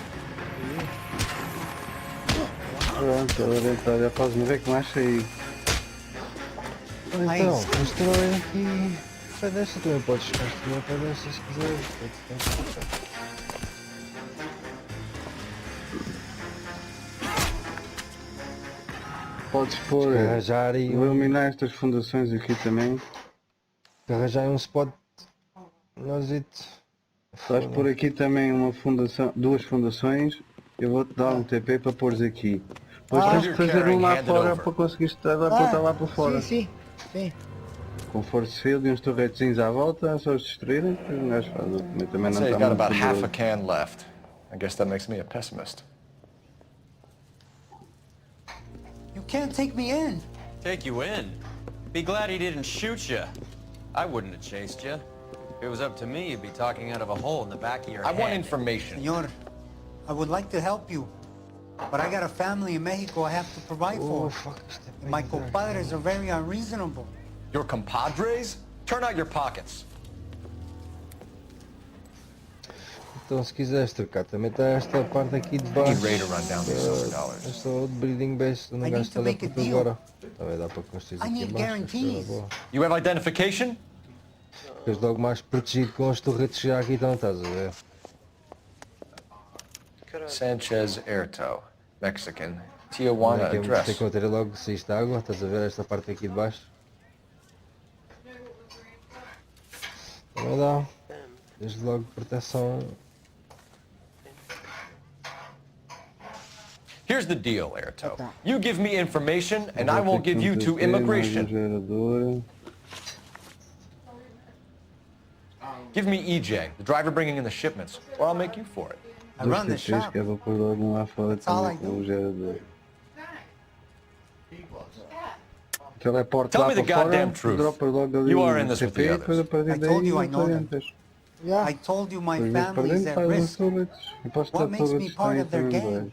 Pronto, ela deve estar, já podes me ver que mais aí. Então, mostrou aqui. Pedestre também podes construir pedestre se quiseres. Podes pôr, arranjar e iluminar estas fundações aqui também. Arranjar um spot. Vais pôr aqui também uma fundação, duas fundações. Eu vou-te dar um TP para pôres aqui. Depois tens que fazer um lá fora para conseguir apontar lá para fora. Sim. Com force field e uns torretezinhos à volta, só os destruírem, depois um gajo faz. Também não Say he's está got muito about half a poderoso. can left. I guess that makes me a pessimist. You can't take me in. Take you in? Be glad he didn't shoot you. I wouldn't have chased you. If it was up to me, you'd be talking out of a hole in the back of your head. I want information. Senor, I would like to help you, but I got a family in Mexico I have to provide for. And my compadres are very unreasonable. Your compadres? Turn out your pockets. Então se quiseres trocar, também está esta parte aqui de baixo. Need Ray to run down these $100. Esta de breeding base, não gasto toda por tudo agora. Também dá para construir aqui embaixo. You have identification? Ficas logo mais protegido com as torretes já aqui, então estás a ver? Sanchez Erto, Mexican, Tijuana address. Tem que meter logo se isto água, estás a ver esta parte aqui de baixo? Também dá. Desde logo proteção. Here's the deal, Erto. You give me information and I won't give you to immigration. Give me EJ, the driver bringing in the shipments, or I'll make you for it. I run the shop. That's all I do. Tell me the goddamn truth. You are in this with the others. I told you I know them. I told you my family is at risk. What makes me part of their gang?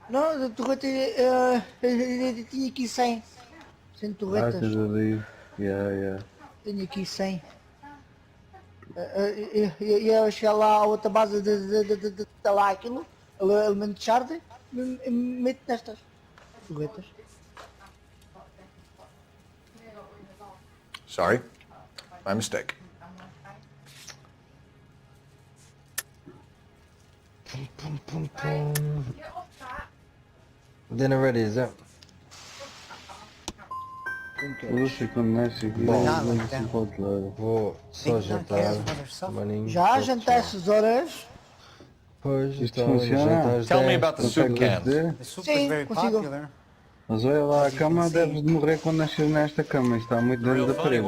Não, a torreta tinha aqui 100. 100 torretas. Tenho aqui 100. Eu chegar lá a outra base de lá aquilo, elemento de shard, meto nestas torretas. Sorry, my mistake. Dinner ready, is that? Vou só jantar. Maninho, já jantar essas horas? Pois, isto funciona. Tell me about the soup cans. Sim, consigo. Mas olha lá, a cama deves de morrer quando nascer nesta cama, está muito dentro da parede.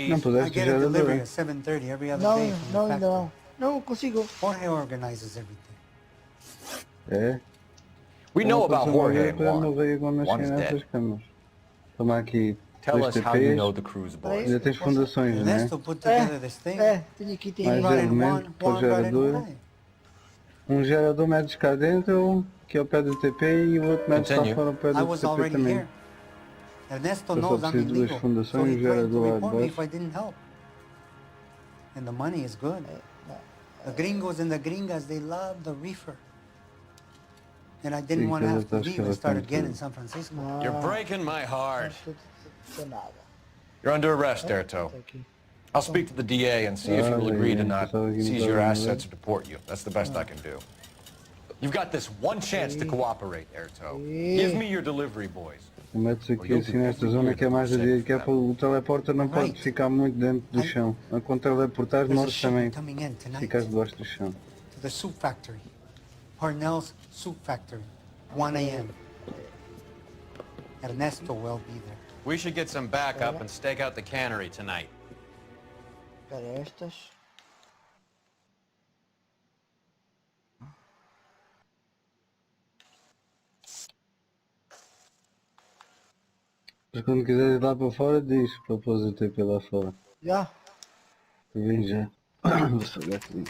Não pudeste gerador. Não, ainda não. Não consigo. Jorge organizes everything. É? We know about Jorge and Juan. One's dead. Toma aqui. Tell us how you know the cruise boys. Ainda tens fundações, não é? Tenho aqui, Mais elemento para o gerador. Um gerador medes cá dentro, que é o pé do TP, e o outro medes lá fora o pé do TP também. Ernesto knows I'm illegal, so he tried to report me if I didn't help. And the money is good. The gringos and the gringas, they love the reefer. And I didn't want to have to leave and start again in San Francisco. You're breaking my heart. You're under arrest, Erto. I'll speak to the DA and see if he will agree to not seize your assets or deport you. That's the best I can do. You've got this one chance to cooperate, Erto. Give me your delivery boys. Metes aqui assim nesta zona que é mais a direita, que é para o teleporter não pode ficar muito dentro do chão. Quando teleportares, morres também. Ficas debaixo do chão. To the soup factory. Parnell's Soup Factory, 1 a.m. Ernesto will be there. We should get some backup and stake out the cannery tonight. Para estas. Mas quando quiseres ir lá para fora, diz para pôr o TP lá fora. Já. Vem já. Vou só ver aqui.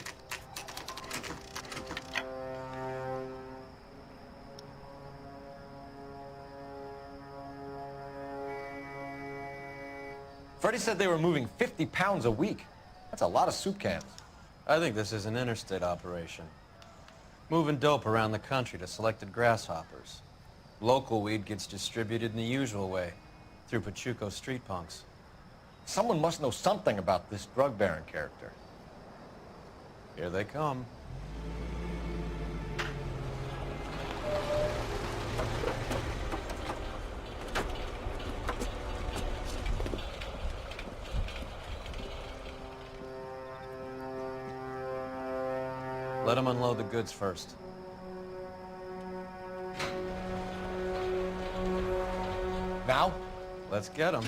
Freddie said they were moving 50 pounds a week. That's a lot of soup cans. I think this is an interstate operation. Moving dope around the country to selected grasshoppers. Local weed gets distributed in the usual way, through Pachuco street punks. Someone must know something about this drug baron character. Here they come. Let them unload the goods first. now? Let's get him.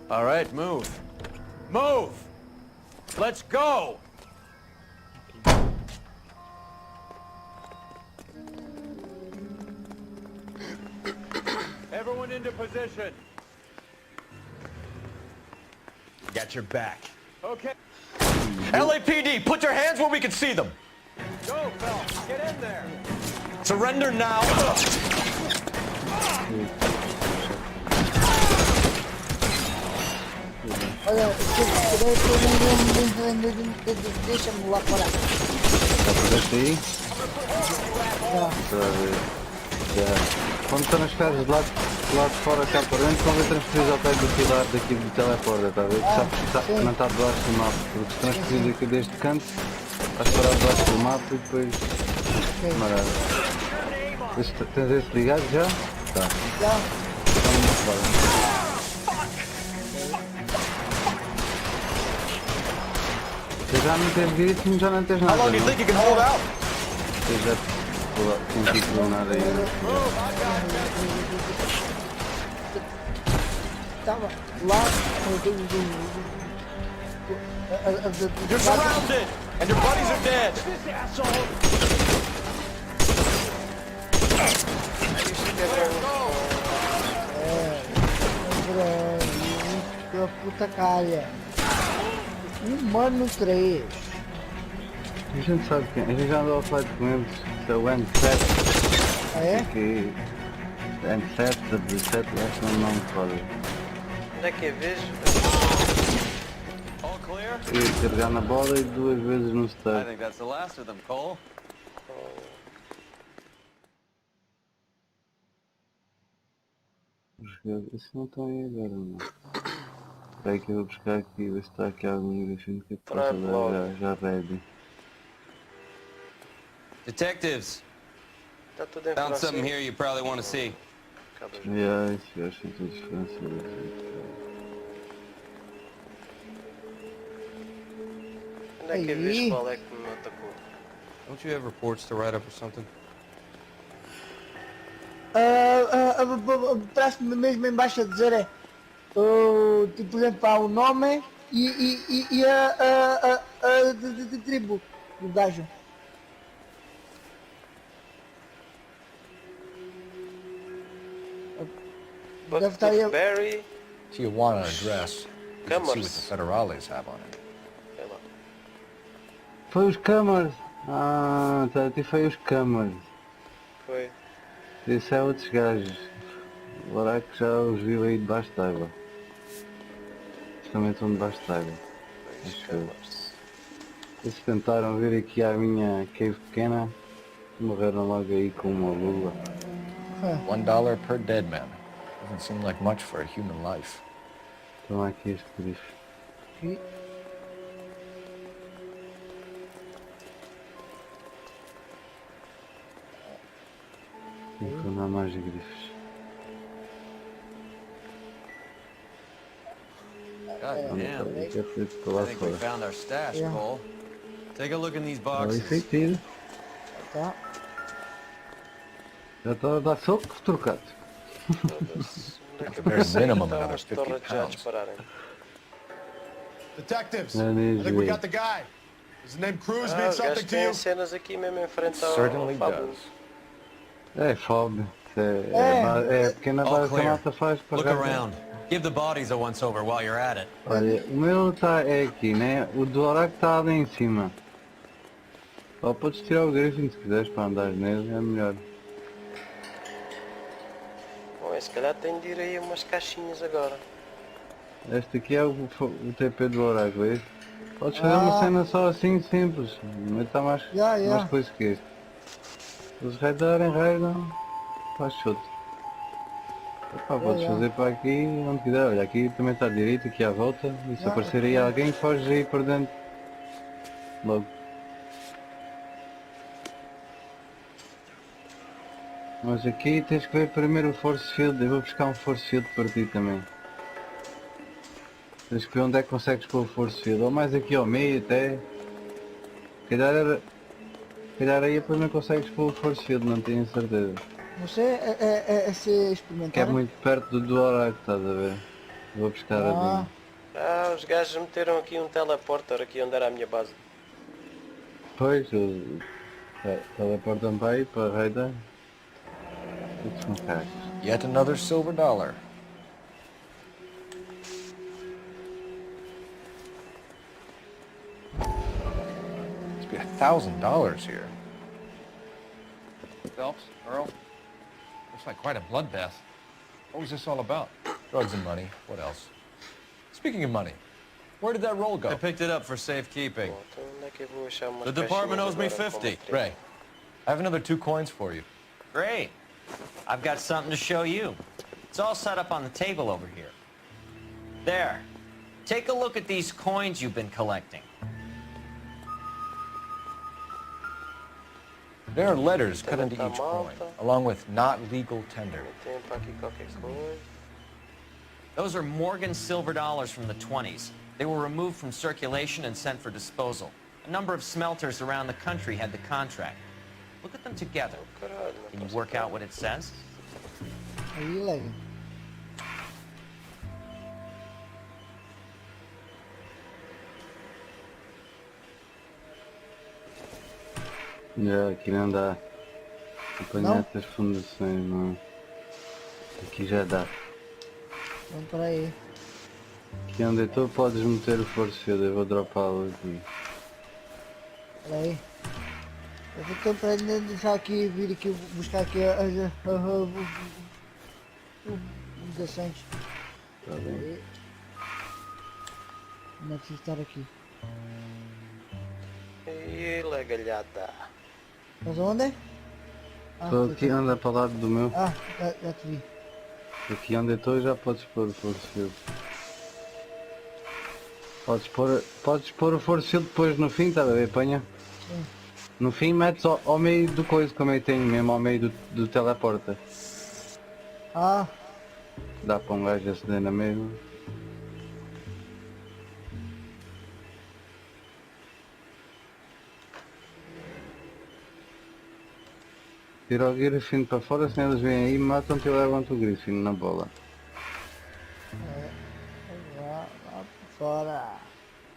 All right, move. Move! Let's go! Everyone into position. Got your back. Okay. LAPD, put your hands where we can see them. Go, Phelps. Get in there. Surrender now. Olha, deixa-me lá fora. Já pudeste aí? Já. Já. Quando estão nas casas de lá de fora cá para dentro, convém transferir ao pé do pilar daqui do teleporta, está a ver? Sabe que não está debaixo do mapa, porque se transferir aqui deste canto, vais parar debaixo do mapa e depois... Maravilha. Tens esse ligado já? Tá. Já. Você já não tens ritmo, já não tens nada. How long do you think you can hold out? Você já conseguiu nada aí. Estava lá. You're surrounded, and your buddies are dead. Que puta calha. Mano 3. A gente sabe quem, a gente já andou a falar com eles, que é o N7. Ah é? Que N7, W7, acho que não me foda. Onde é que é vejo? All clear? Queria carregar na bola e 2 vezes no I start. think that's the last of them, Cole. Isso não estão aí agora, não. Espera aí que eu vou buscar aqui e ver se está aqui algum grafino que eu possa dar já ready. Detectives, Está tudo em found something francês. here you probably want to see. Yeah, isso eu acho que tudo franceses. Onde é que é vejo qual é que me atacou? Don't you have reports to write up or something? Parece-me mesmo em baixo a dizer tipo, por exemplo, há o nome e a de tribo do gajo. Deve estar aí. Barry. Tijuana address. You can see what the Câmaras. federales have on it. Sei lá. Foi os câmaras! Ah, tá, foi os câmaras. Foi. Isso é outros gajos. Agora é que já os viu aí debaixo d'água. Eles também estão debaixo d'água. Acho que eles tentaram vir aqui à minha cave pequena, morreram logo aí com uma lula. $1 per dead man. Doesn't seem like much for a human life. Estão aqui este grife. Então não há mais grifes. God damn. I think we found our stash, Cole. Take a look in these boxes. Efetivo. Tá. Já está a dar soco trocado. There's minimum another As 50 torres já pounds. dispararam. Detectives, That I is think we weird. got the guy. Does the name Cruz Ah, mean os gajos something to you? têm cenas aqui mesmo em frente ao Certainly Fábio. does. É fob. É a pequena All base que a clear. malta faz para Look cá. around. Give the bodies a once over while you're at it. Olha, o meu é aqui, né? O do Orac está ali em cima. Ou podes tirar o Griffin se quiseres para andar nele, é melhor. Bom, se calhar tem de ir aí umas caixinhas agora. Este aqui é o TP do Orac, vês? Podes fazer uma cena só assim simples, não está mais coisa que isto. Os raidarem, raidam, faz chute. Epá, podes fazer para aqui onde quiser, olha aqui também está direito, aqui à volta, e se aparecer aí alguém foges aí por dentro. Logo. Mas aqui tens que ver primeiro o force field. Eu vou buscar um force field para ti também. Tens que ver onde é que consegues pôr o force field. Ou mais aqui ao meio até. Se calhar aí depois não consegues pôr o force field, não tenho certeza. Você é se experimentar? Que é muito perto do horário, estás a ver? Vou buscar a vinha. Ah, os gajos meteram aqui um teleporter aqui onde era a minha base. Pois, teleportam para aí, para a raida. Yet another silver dollar. Must be $1,000 here. Phelps, Earl, looks like quite a bloodbath. What was this all about? Drugs and money. What else? Speaking of money, where did that roll go? I picked it up for safekeeping. The department owes me 50. Ray, I have another 2 coins for you. Great. I've got something to show you. It's all set up on the table over here. There. Take a look at these coins you've been collecting. There are letters cut into each coin, along with not legal tender. Those are Morgan silver dollars from the 20s. They were removed from circulation and sent for disposal. A number of smelters around the country had the contract. Look at them together. Can you work out what it says? Aí, Leg. Já, aqui não dá. Apanhar as fundações, não. Aqui já dá. Então, peraí. Aqui onde eu estou podes meter o force field, eu vou dropá-lo aqui. Peraí. Eu vou tentar deixar aqui, vir aqui, buscar aqui as ligações. Tá bem. Não é preciso estar aqui. E legalhada. Mas onde? Estou aqui, anda para o lado do meu. Ah, já te vi. Aqui onde eu estou já podes pôr o force field. Podes pôr o force field depois no fim, tá a ver? Apanha. Sim. No fim metes ao meio do coisa, como eu tenho mesmo, ao meio do teleporta. Ah. Dá para um gajo aceder na mesma. Tira o Griffin para fora, senão eles vêm aí, matam-te e levam-te o Griffin na bola. Lá para fora.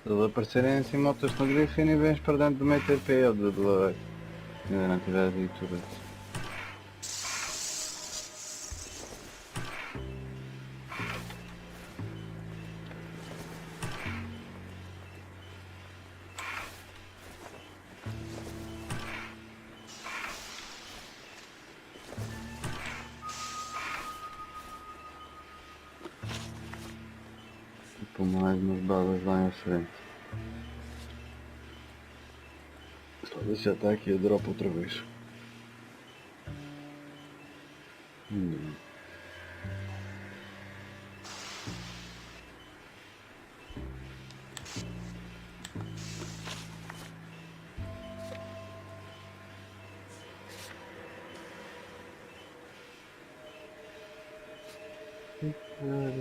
Se eles aparecerem assim, motas no Griffin e vens para dentro do meio TP ou do lado. Ainda não tiver leitura. Vou pôr mais umas balas lá em frente. Talvez já está aqui a drop outra vez.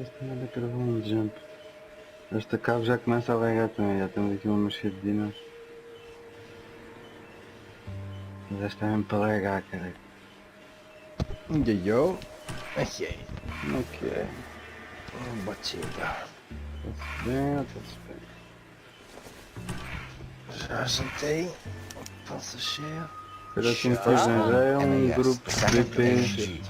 Esta merda cravou um jump. Esta cabo já começa a ligar também, já temos aqui uma mexida de dinos. Mas esta é mesmo para ligar, caralho. Yo. Ok. Ok. Batida. Está-se bem, está-se bem. Já jantei. Pança cheia. Espera que depois já é grupo de BPs.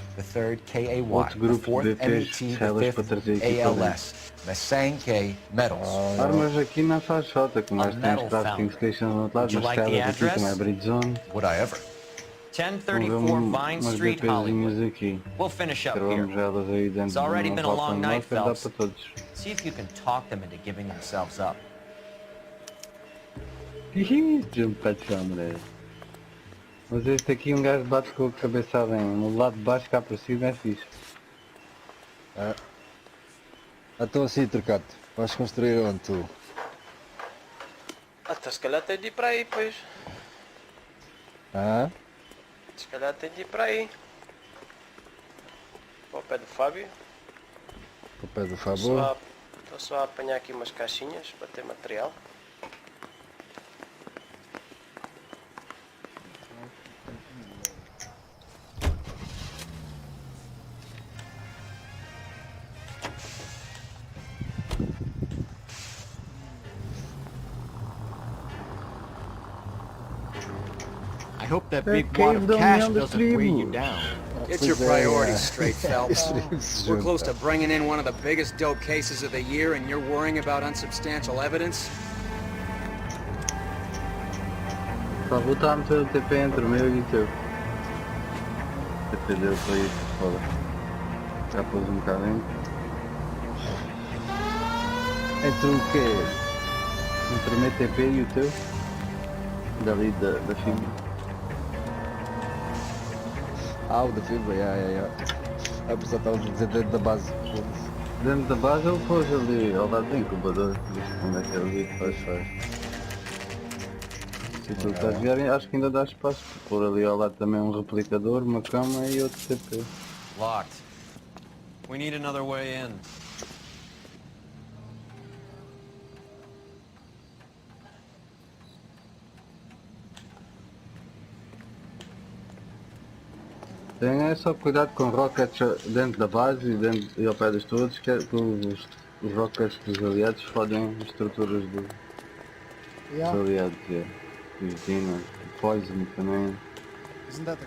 Outro grupo de BPs, celas para trazer aqui para dentro. Mesanke Metals. Armas aqui não faz falta, que mais temos crafting stations no outro lado, mas celas aqui também é bridge zone. Would I ever? 1034 Vine Street, Hollywood. Aqui. We'll finish up here. Gravamos elas aí dentro. It's already been a long night, dá Phelps. para todos. See if you can talk them into giving themselves up. Jump para câmera. Mas este aqui um gajo bate com a cabeçada no lado de baixo cá para cima é fixe. Ah. Então assim, Trocado, vais construir onde tu? Até se calhar tem de ir para aí, pois. Ah? Se calhar tem de ir para aí. Para o pé do Fábio. Para o pé do Fábio. Estou só a apanhar aqui umas caixinhas para ter material. I hope that big wad of cash doesn't weigh you down. Get your priorities straight, Phelps. We're close to bringing in one of the biggest dope cases of the year, and you're worrying about unsubstantial evidence? Só vou estar a meter o TP entre o meu e o teu. O TP deu para isso, foda. Já pôs um bocadinho. Entre o quê? Entre o meu TP e o teu. Dali da fibra. Ah, o da fibra, A pessoa estava a dizer dentro da base. Dentro da base ele pôs ali ao lado do incubador. Como é que ele faz? Se tu estás a ver, acho que ainda dá espaço para pôr ali ao lado também um replicador, uma cama e outro TP. Locked. We need another way in. Tenha só cuidado com rockets dentro da base e ao pé dos todos, que os rockets dos aliados fodem as estruturas dos aliados. Os Dina, o Poison também. Isn't that the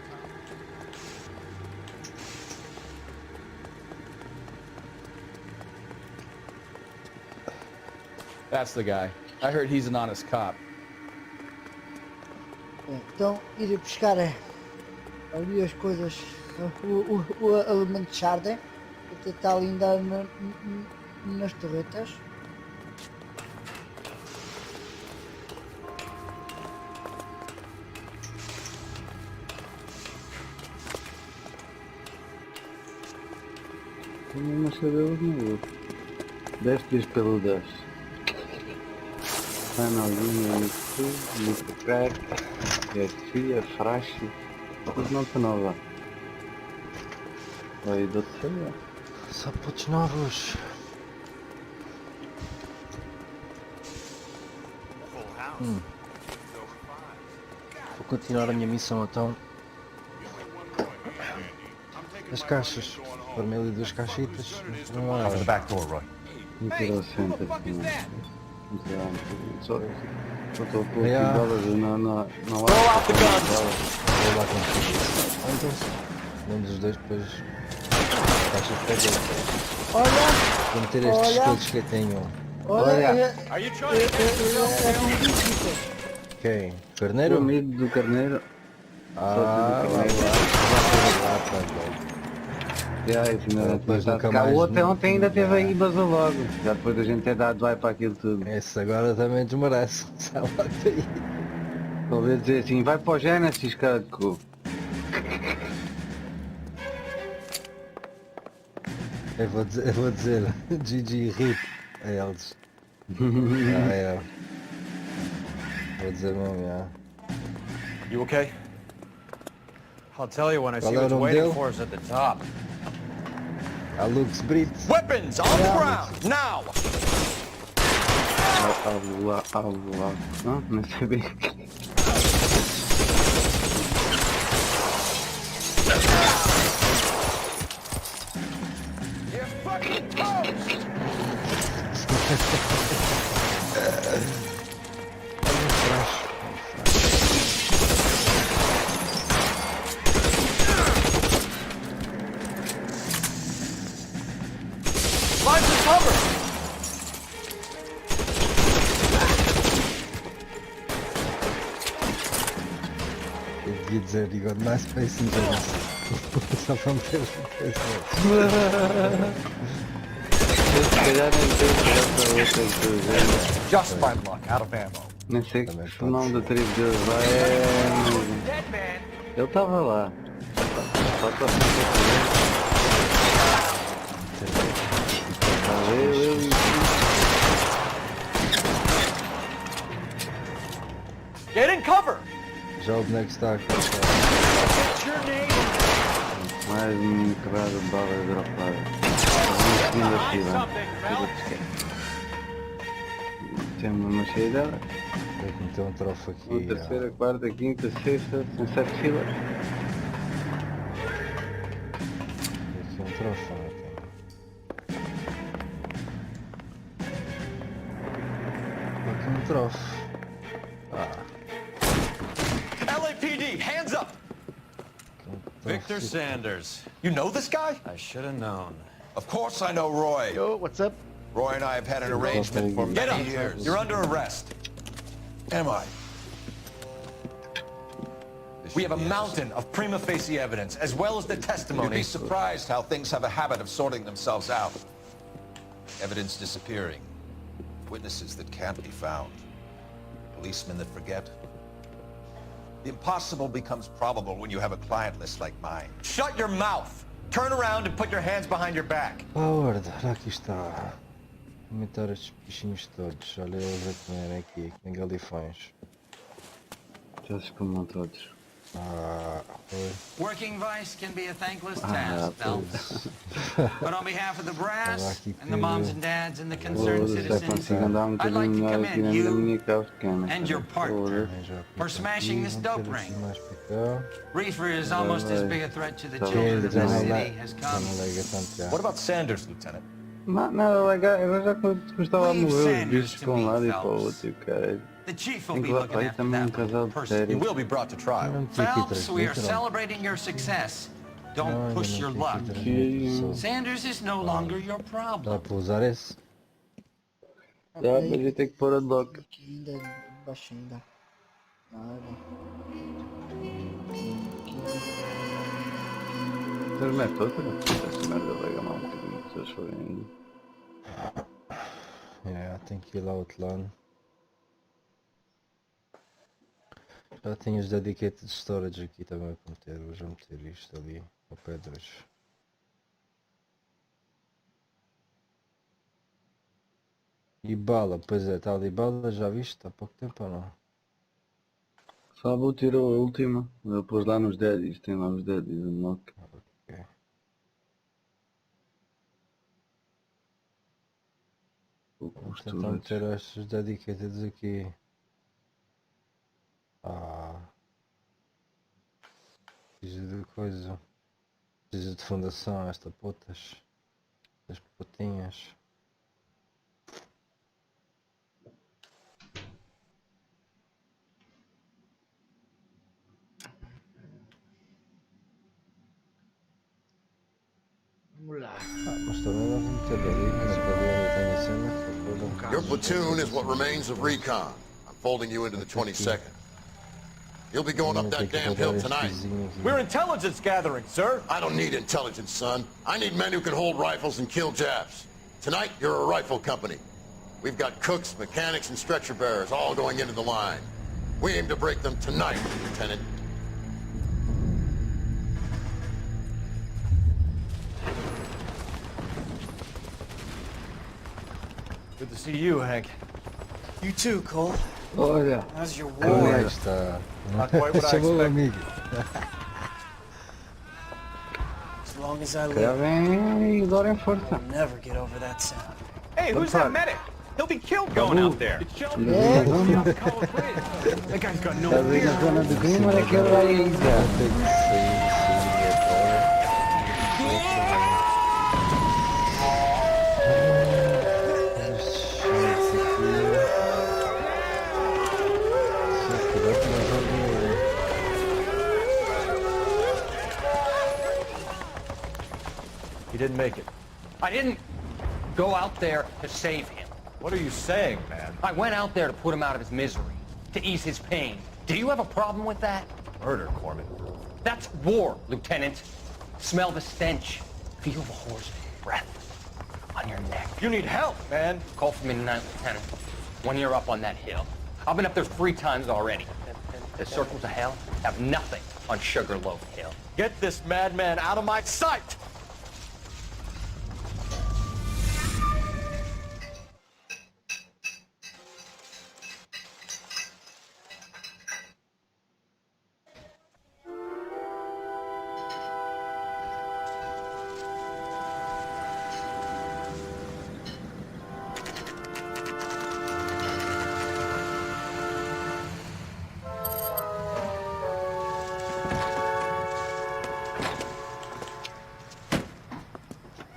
That's the guy. I heard he's an honest cop. Então, ir buscar ali as coisas, o elemento de Sharden, para tentar lindar nas torretas. Não sei dele, não. 10 pelo 10. Analinha, muito crack, fia, frache, tudo não está nova. Aí do céu. Só putos novos. Vou continuar a minha missão então. As caixas. Formei ali 2 caixinhas. Não há. The back door, Roy. Só estou com $15 na Throw out the guns! Vou lá com então, um dos dois depois caixa de pedra. Olha! Vou meter estes todos que eu tenho. Olha! Are you trying to Quem? Carneiro? O amigo do carneiro. Ah, depois o outro ontem ainda teve aí, basou logo. Já depois da gente ter dado vai para aquilo tudo. Esse agora também desmerece. Sai logo daí. Talvez dizer assim, vai para o Genesis, cara de cu. Eu vou dizer GG RIP a eles. Vou dizer mesmo, You okay? I'll tell you when I see what's waiting for us at the top. Lux Brits. Weapons on the ground, now! Não, não sei bem. You're fucking toast! Find some cover! Eu devia dizer, you got nice space in Genesis. Só para meter os coisas. Se calhar nem tem para outra. Just by luck, out of ammo. Nem sei que o nome da tribo deles lá é... Ele estava lá. Só para Get in cover! Já o boneco está aqui. Get your name! Não Mais um carrado de bala dropada. Segunda fila. Temos uma cheia dela. Tem que meter um trofo aqui. Uma terceira, quarta, quinta, sexta, são 7 filas. Aqui um trofo, não tem. Aqui um trofo. LAPD, hands up! Victor Sanders. You know this guy? I should have known. Of course I know Roy. Yo, what's up? Roy and I have had an arrangement for Get up! many years. You're under arrest. Am I? We have a mountain of prima facie evidence, as well as the You'd testimony. be surprised how things have a habit of sorting themselves out. Evidence disappearing. Witnesses that can't be found. Policemen that forget. The impossible becomes probable when you have a client list like mine. Shut your mouth! Turn around and put your hands behind your back. Power, aqui está. Aumentar estes bichinhos todos. Olha eles a comerem aqui, que nem galifões. Já se comam todos. Foi. Working vice can be a thankless task, Phelps. But on behalf of the brass and the moms and dads and the concerned citizens, I'd like to commend you and your partner for smashing this dope ring. Reefer is almost as big a threat to the children of this city as commie. What about Sanders, Lieutenant? Nada legal, eu já gostava de morrer os bichos para um lado e para o outro, cara. The chief will Tem be que lá looking para aí after também that casal de You sério. will be brought to trial. Phelps, we are celebrating your success. Don't push your luck. Sanders is no longer your Dá problem. para usar esse? Já, mas eu tenho que pôr a bloco. Aqui ainda baixinho dá. Mas mete outra? Essa merda vai ganhar um bocadinho de pessoas forem. Tem que ir lá ao outro lado. Já tenho os dedicated storage aqui também para meter. Vou já meter isto ali ao pedras. E bala, pois é, está ali bala, já viste? Há pouco tempo ou não? Só vou tirar a última. Eu pus lá nos daddies, tem lá os daddies unlock. Ok. Vou tentar meter estes dedicated aqui. Preciso de coisa. Preciso de fundação, esta putas. As putinhas. Vamos lá. Mas também não vou meter ali, mas para ver onde tem a cena. Your platoon is what remains of recon. I'm folding you into the 22nd. You'll be going up that damn hill tonight. We're intelligence gathering, sir. I don't need intelligence, son. I need men who can hold rifles and kill Japs. Tonight, you're a rifle company. We've got cooks, mechanics, and stretcher bearers all going into the line. We aim to break them tonight, Lieutenant. Good to see you, Hank. You too, Cole. Olha. How's your Como war? é que está? Not quite what I Chamou o expected. amigo. As long as I Calhar live, vem e agora em força. I'll never get over that sound. Hey, who's that medic? He'll be killed going out there. That guy's got no fear. Na zona do crime, olha que ele vai ainda. He didn't make it. I didn't go out there to save him. What are you saying, man? I went out there to put him out of his misery, to ease his pain. Do you have a problem with that? Murder, Corman. That's war, Lieutenant. Smell the stench. Feel the horse's breath on your neck. You need help, man. Call for me tonight, Lieutenant. When you're up on that hill. I've been up there 3 times already. The circles of hell have nothing on Sugarloaf Hill. Get this madman out of my sight!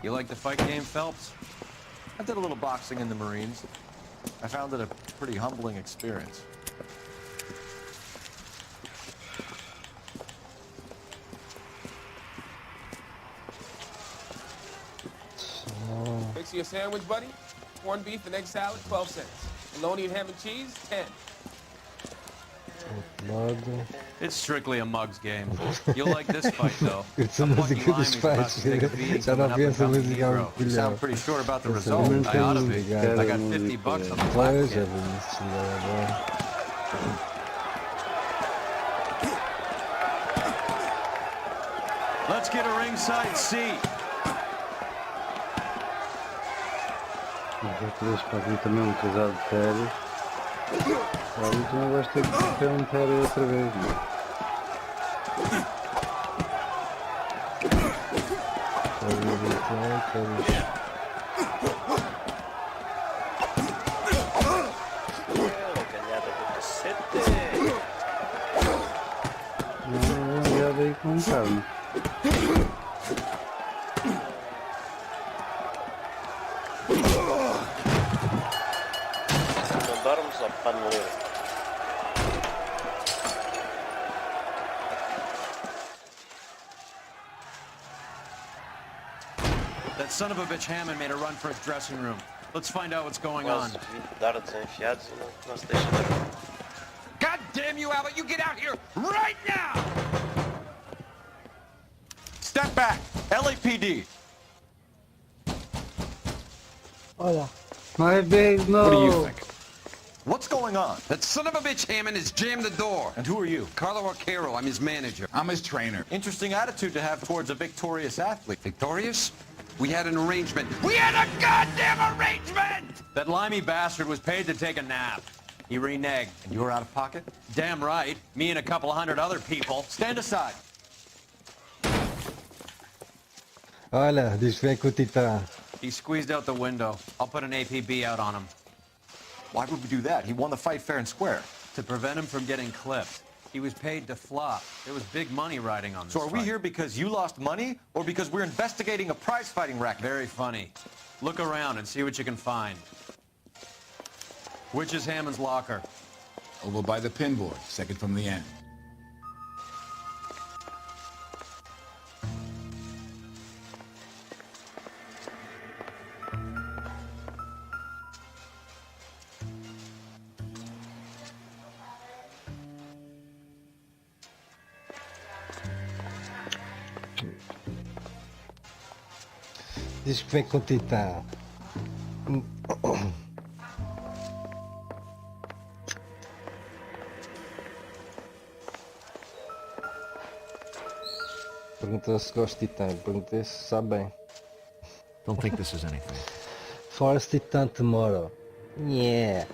You like the fight game, Phelps? I did a little boxing in the Marines. I found it a pretty humbling experience. Fix you a sandwich, buddy? Corned beef and egg salad, 12 cents. Bologna and ham and cheese, 10. It's strictly a mug's game. You'll like this fight, though. Curto música dos pais. Já não penso a música ao You sound pretty sure about the result. I ought to be. I got $50 on the Pois, black já vi isso agora. Let's get a ringside seat. Os para aqui também um casal de férias. Olha, então eu gosto de perguntar outra vez. Já veio com calma. Mandarmos ao paneleiro. That son of a bitch Hammond made a run for his dressing room. Let's find out what's going on. Dardos enfiados e não se deixa ver. God damn you, Albert! You get out here right now! Step back! LAPD! Olha. My big no. What do you think? What's going on? That son of a bitch Hammond has jammed the door. And who are you? Carlo Arcaro, I'm his manager. I'm his trainer. Interesting attitude to have towards a victorious athlete. Victorious? We had an arrangement. We had a goddamn arrangement! That limey bastard was paid to take a nap. He reneged. And you were out of pocket? Damn right. Me and a couple of hundred other people. Stand aside. Olha, diz que vem com o Titã. He squeezed out the window. I'll put an APB out on him. Why would we do that? He won the fight fair and square. To prevent him from getting clipped. He was paid to flop. There was big money riding on this So are we fight. here because you lost money, or because we're investigating a prize-fighting racket? Very funny. Look around and see what you can find. Which is Hammond's locker? Over by the pinboard, second from the end. Diz que vem com o Titã. Perguntou se gosta de Titã. Perguntei se sabe bem. Don't think this is anything. Forest Titã tomorrow. Yeah.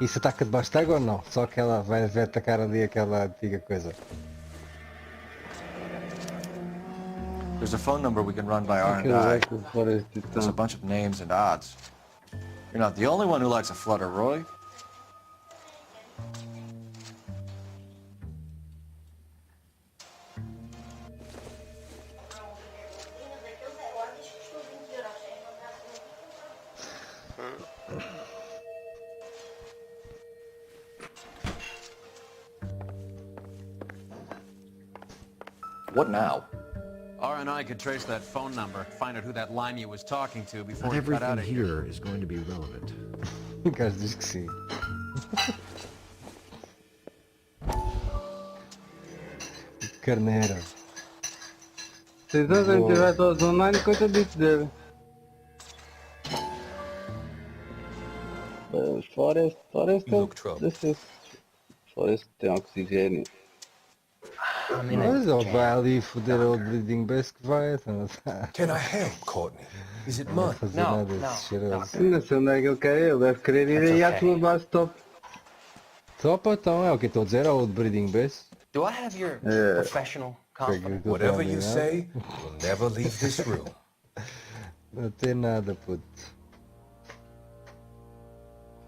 Isso ataca debaixo de água ou não? Só que ela vai atacar ali aquela antiga coisa. There's a phone number we can run by R&I. There's a bunch of names and odds. You're not the only one who likes a flutter, Roy. What now? R&I could trace that phone number, find out who that limey was talking to before Not he got out everything of here. here is going to be relevant. O gajo diz que sim. Carneiro. Vocês não devem tiver todos online, coisa disso dele. Forest tem oxigênio. Mas ele vai ali foder o Bleeding Base que vai. Can I help, Courtney? Is it Não vai mine? fazer nada desse cheiroso. Não sei onde é que ele quer ir, ele deve querer ir aí à tua base top. Topa então, é o que estou a dizer, é o Breeding Base. Do I have your professional confidence? Whatever you say, we'll never leave this room. Não tem nada, puto.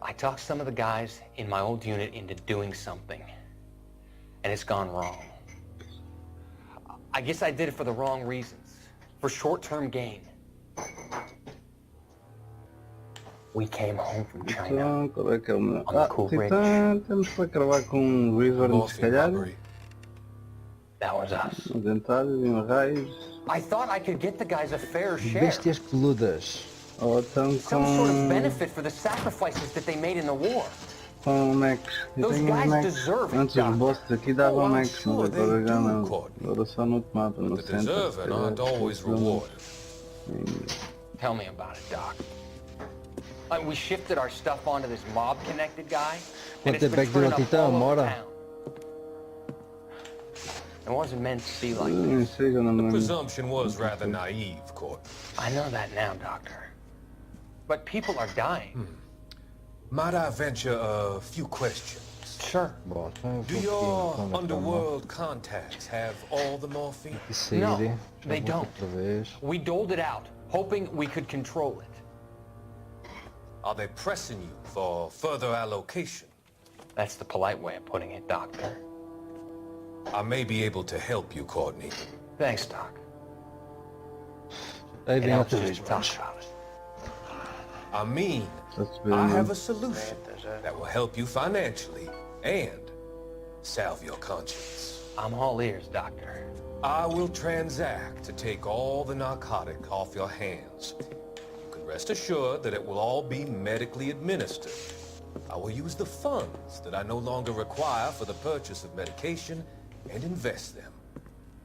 I talked some of the guys in my old unit into doing something, and it's gone wrong. I guess I did it for the wrong reasons. for short-term gain. We came home from China. Então, qual é que é o meu? On the cool bridge. Temos para gravar com um River, se calhar. That was us. Uns entradas e uns raios. I thought I could get the guys a fair share. Bestias peludas. Ou então Some sort of com... benefit for the sacrifices that they made in the war. com Max. Eu tenho uns Max. Antes os bosses aqui davam Max, mas agora já não. Agora só no outro mapa, no centro. Tell me about it, Doc. We shifted our stuff onto this mob-connected guy, and it's been turning up all over town. It wasn't meant to be like this. The presumption was rather naive, Court. I know that now, Doctor. But people are dying. Might I venture a few questions? Sure. Do your underworld contacts have all the morphine? No, they don't. We doled it out, hoping we could control it. Are they pressing you for further allocation? That's the polite way of putting it, Doctor. I may be able to help you, Courtney. Thanks, Doc. Aí vem helps outra us vez. talk about it. I mean, I have a solution that will help you financially and salve your conscience. I'm all ears, Doctor. I will transact to take all the narcotic off your hands. You can rest assured that it will all be medically administered. I will use the funds that I no longer require for the purchase of medication and invest them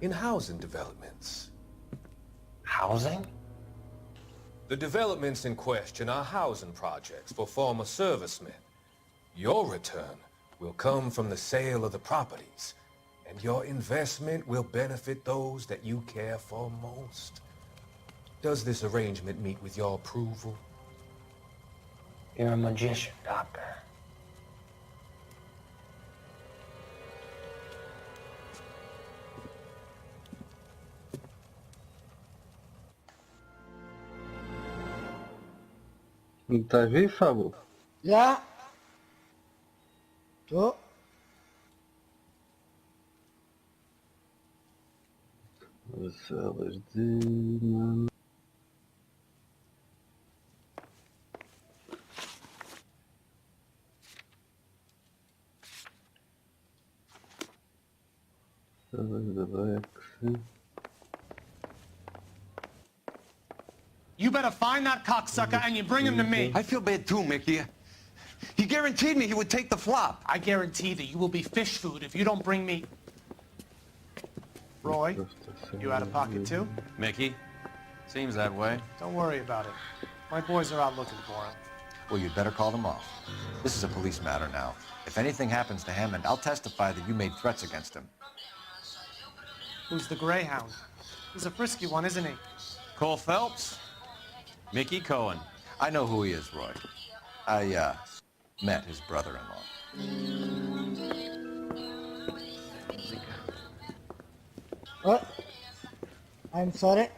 in housing developments. Housing? The developments in question are housing projects for former servicemen. Your return will come from the sale of the properties, and your investment will benefit those that you care for most. Does this arrangement meet with your approval? You're a magician, Doctor. Estás vivo, Fábio? Já. Tô. Celas de... You better find that cocksucker and you bring him to me. I feel bad too, Mickey. He guaranteed me he would take the flop. I guarantee that you will be fish food if you don't bring me... Roy, you out of pocket too? Mickey? Seems that way. Don't worry about it. My boys are out looking for him. Well, you'd better call them off. This is a police matter now. If anything happens to Hammond, I'll testify that you made threats against him. Who's the Greyhound? He's a frisky one, isn't he? Cole Phelps? Mickey Cohen. I know who he is, Roy. I, met his brother-in-law. What? I'm sorry.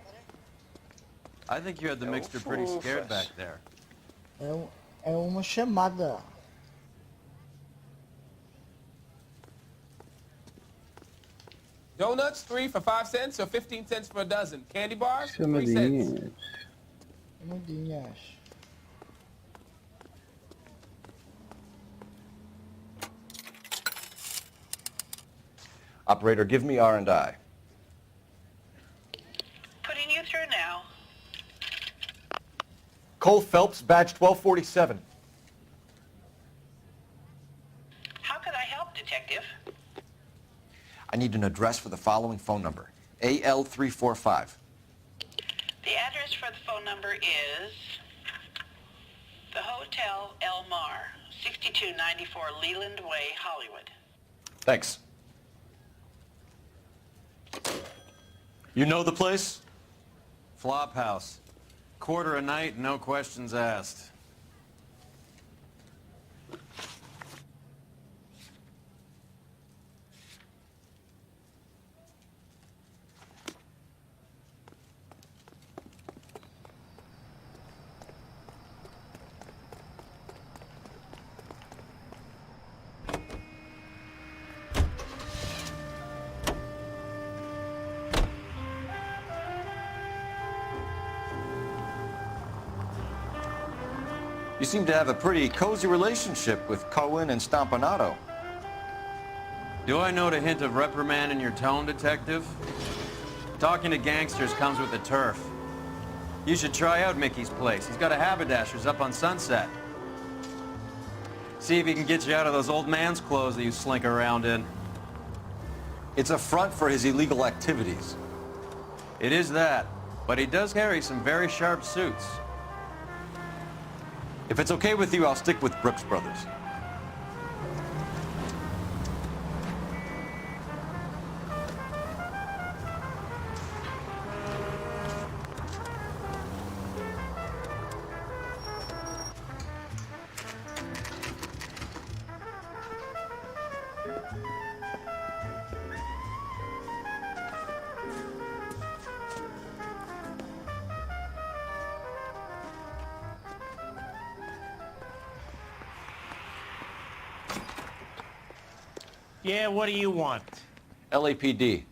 I think you had the mixture pretty scared back there. É uma chamada. Donuts, 3 for 5 cents or 15 cents for a dozen. Candy bars, 3 cents. Chamadinhas. Chamadinhas. Operator, give me R&I. Putting you through now. Cole Phelps, badge 1247. How could I help, Detective? I need an address for the following phone number. AL345. The address for the phone number is the Hotel El Mar, 6294 Leland Way, Hollywood. Thanks. You know the place? Flop house. Quarter a night, no questions asked. You seem to have a pretty cozy relationship with Cohen and Stompanato. Do I note a hint of reprimand in your tone, Detective? Talking to gangsters comes with the turf. You should try out Mickey's place. He's got a haberdasher's up on Sunset. See if he can get you out of those old man's clothes that you slink around in. It's a front for his illegal activities. It is that, but he does carry some very sharp suits. If it's okay with you, I'll stick with Brooks Brothers. Yeah, what do you want? LAPD.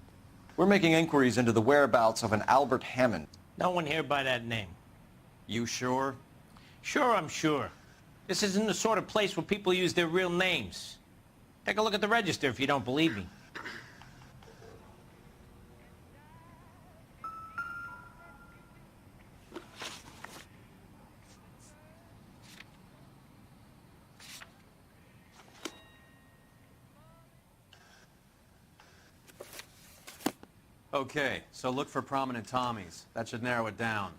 We're making inquiries into the whereabouts of an Albert Hammond. No one here by that name. You sure? Sure, I'm sure. This isn't the sort of place where people use their real names. Take a look at the register if you don't believe me. Okay, so look for prominent Tommies. That should narrow it down.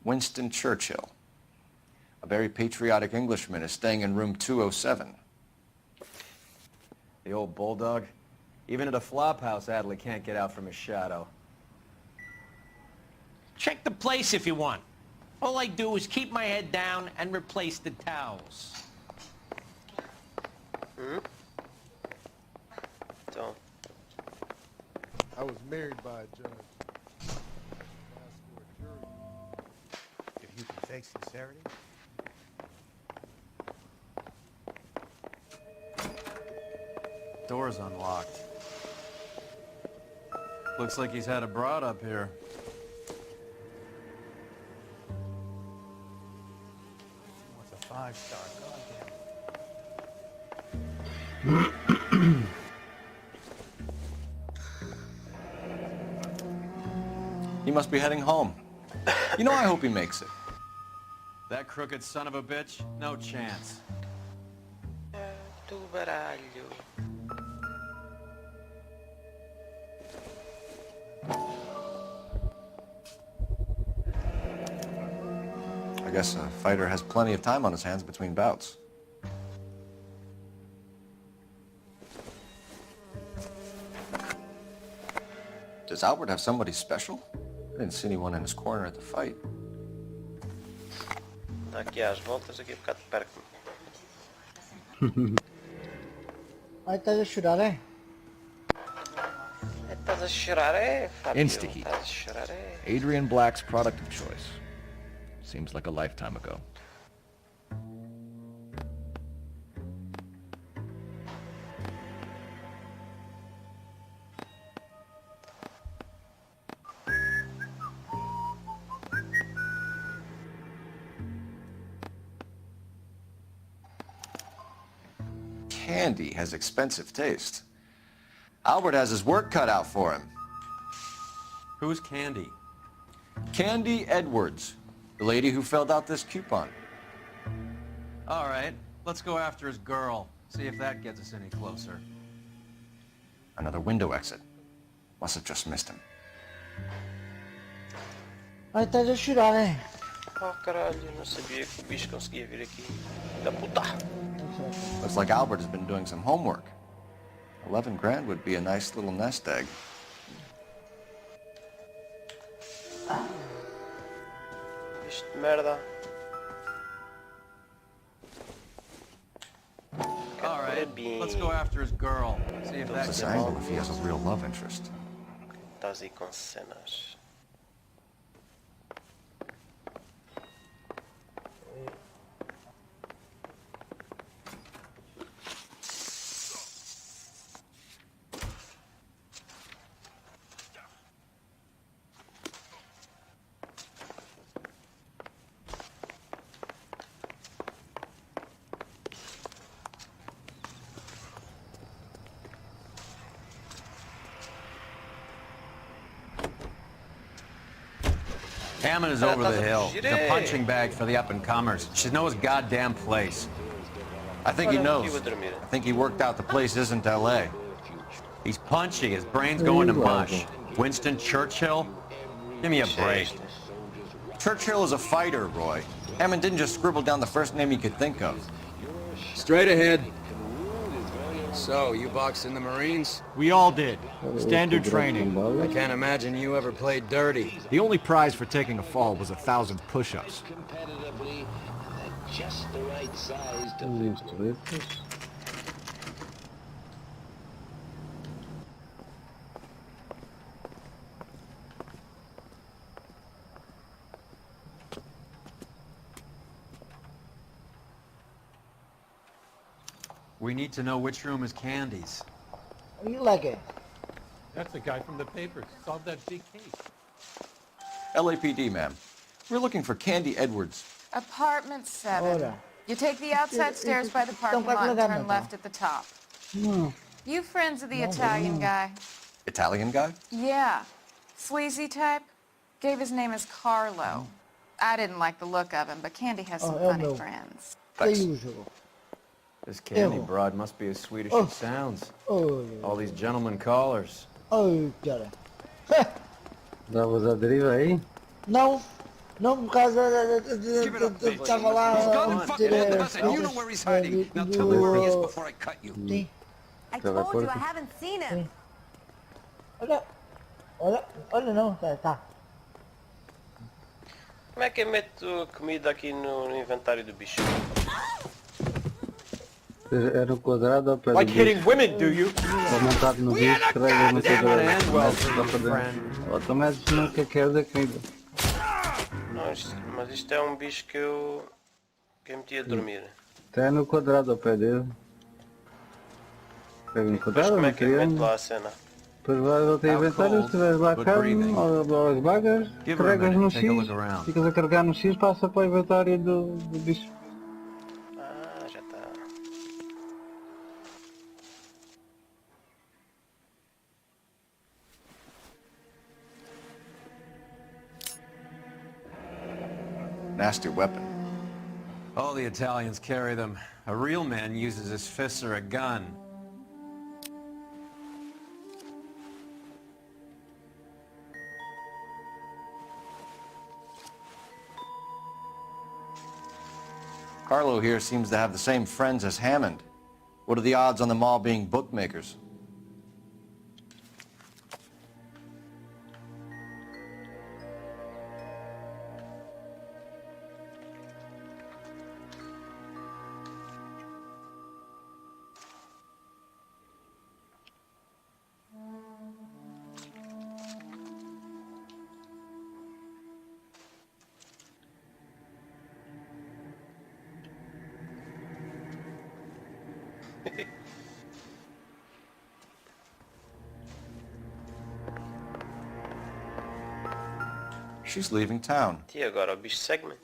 Winston Churchill. A very patriotic Englishman is staying in room 207. The old bulldog. Even at a flop house, Adley can't get out from his shadow. Check the place if you want. All I do is keep my head down and replace the towels. Então. I was married by a judge. If you can fake sincerity. Door's unlocked. Looks like he's had a broad up here. What's a 5-star? He must be heading home. You know, I hope he makes it. That crooked son of a bitch? No chance. Do baralho. I guess a fighter has plenty of time on his hands between bouts. Does Albert have somebody special? I didn't see anyone in his corner at the fight. Dá aqui às voltas, aqui um bocado perto. Ai, estás a chorar, é? Estás a chorar, é, Fábio? Insta-heat. Estás a chorar, é. Adrian Black's product of choice. Seems like a lifetime ago. Candy has expensive taste. Albert has his work cut out for him. Who's Candy? Candy Edwards, the lady who filled out this coupon. All right, let's go after his girl. See if that gets us any closer. Another window exit. Must have just missed him. Ai, estás a chorar, é? Oh caralho, não sabia que o bicho conseguia vir aqui. Da puta! Looks like Albert has been doing some homework. 11 grand would be a nice little nest egg. Bicho de merda. All right, let's go after his girl. See if that It's gets a angle if he has a real love interest. Estás aí com cenas. Hammond is over the hill. He's a punching bag for the up-and-comers. Should know his goddamn place. I think he knows. I think he worked out the place isn't L.A. He's punchy. His brain's going to mush. Winston Churchill? Give me a break. Churchill is a fighter, Roy. Hammond didn't just scribble down the first name he could think of. Straight ahead. So, you boxed in the Marines? We all did. Standard training. I can't imagine you ever played dirty. The only prize for taking a fall was 1,000 push-ups. Competitively, and at just the right size to We need to know which room is Candy's. What do you like it? That's the guy from the papers. Solved that big case. LAPD, ma'am. We're looking for Candy Edwards. Apartment 7. Ora. You take the outside stairs by the parking lot and turn left at the top. No. You friends of the Italian guy? Italian guy? Yeah. Sleazy type? Gave his name as Carlo. I didn't like the look of him, but Candy has some funny friends. The usual. This Candy broad must be as Swedish as it sounds. All these gentlemen callers. Oh, cara. Davas à deriva aí? Não. Não, por causa estava lá You know where he's hiding. Now tell me where he is before I cut you. I told you I haven't seen him. Olha não, tá. Como é que eu meto comida aqui no inventário do bicho? Era quadrado ao pé do Like hitting women, do you? Está montado no bicho, carrega no quadrado. Ou tu metes no que queres da comida. Não, mas isto é um bicho que eu meti a dormir. Está no quadrado ao pé dele. Pega no Mas quadrado, como é no que eu meto triângulo. lá a cena? Depois vais ao teu inventário, se tiveres lá carne ou as bagas, carregas no X, ficas a carregar no X, passa para o inventário do bicho. Ah, já está. Nasty weapon. All the Italians carry them. A real man uses his fists or a gun. Carlo here seems to have the same friends as Hammond. What are the odds on them all being bookmakers? She's leaving town. E agora o bicho segue-me.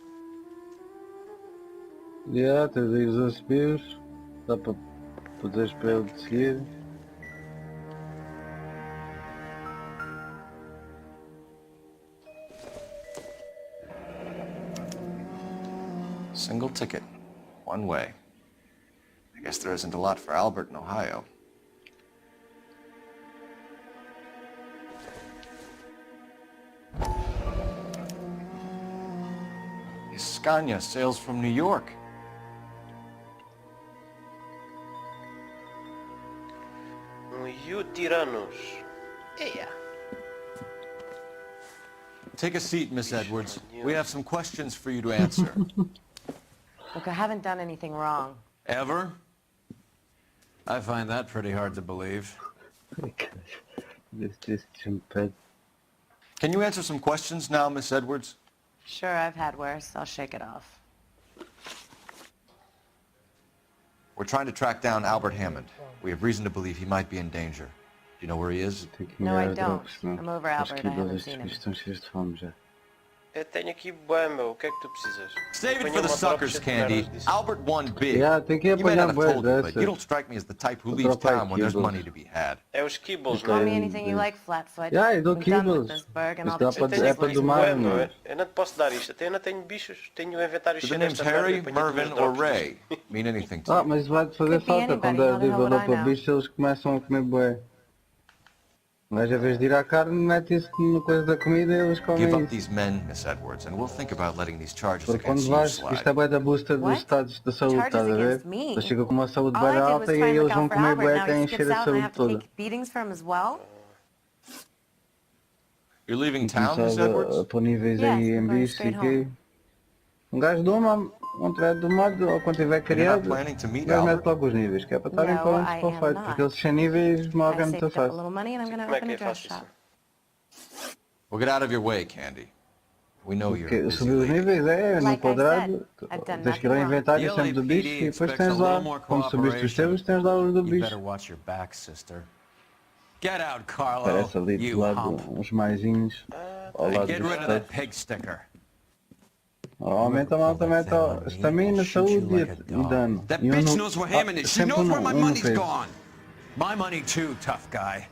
Já, tens aí os assobios. Dá para poderes para ele de seguir. Single ticket. One way. I guess there isn't a lot for Albert in Ohio. Scania sails from New York. Tiranos. Yeah. Take a seat, Miss Edwards. We have some questions for you to answer. Look, I haven't done anything wrong. Ever? I find that pretty hard to believe. Can you answer some questions now, Miss Edwards? Sure, I've had worse. I'll shake it off. We're trying to track down Albert Hammond. We have reason to believe he might be in danger. Do you know where he is? No, I don't. I'm over Albert. I haven't seen him. Eu tenho aqui bué, meu. O que é que tu precisas? Save it for the suckers, Candy. Albert won big. Yeah, tem que You may not apanhar have bué told me, but dessas. you don't strike me as the type who leaves town when there's money to be had. É os kibbles, Call me não é? anything you like, Flatfoot. Yeah, eu dou I'm done with kibbles. this burg and Isto all dá the para, chips é and para slices. domar, Bué, meu. meu. Eu não te posso dar isto. Eu não tenho bichos. Tenho o inventário Do the cheio names desta merda. Harry, Eu ponho Mervyn, tudo or nos Ray mean anything to Ah, you? mas vai-te fazer Could be falta quando anybody, é I don't know what desenvolver I para know. bicho, eles começam a comer bué. Mas a vez de ir à carne, mete isso na coisa da comida e eles comem Give up isso. these men, Miss Edwards, and we'll think about letting these charges Porque against quando you vais, isto é slide. bué da booster dos What? estados da saúde, Charges estás a ver? against me? Eles chegam com uma saúde All bué I did was alta e try aí and look eles vão out for comer Albert. bué Now até he encher skips a out and I saúde have to toda. take beatings from him as well? You're leaving town, Miss Começar a Edwards? pôr níveis Yes, aí I'm em going bicho e straight quê. home. Um gajo doma, um tiver domado, ou quando tiver And you're not criado, planning to o meet gajo mete Albert? logo os níveis, que é para estarem No, prontos I para o am fight, not. porque eles sem níveis I morrem saved muito up a fácil. little money and I'm going to Como é open que a eu dress faço shop. isso? Well, get out of your way, Candy. We know you're a Porque busy subir os lady. níveis é no Like I quadrado, said, I've done tens que ir ao nothing wrong. inventário The sempre do bicho LAPD e depois expects a tens lá, little more como subiste os teus, tens lá os do You bicho. better watch your back, sister. Get out, Carlo, Parece ali do you lado hump. uns maisinhos ao And lado get dos rid of that estados. pig sticker. Aumenta mal também a estamina, saúde e dano. That E um bitch no- knows where Hammond is. She sempre knows where my no money's peso. gone. My money too, tough guy.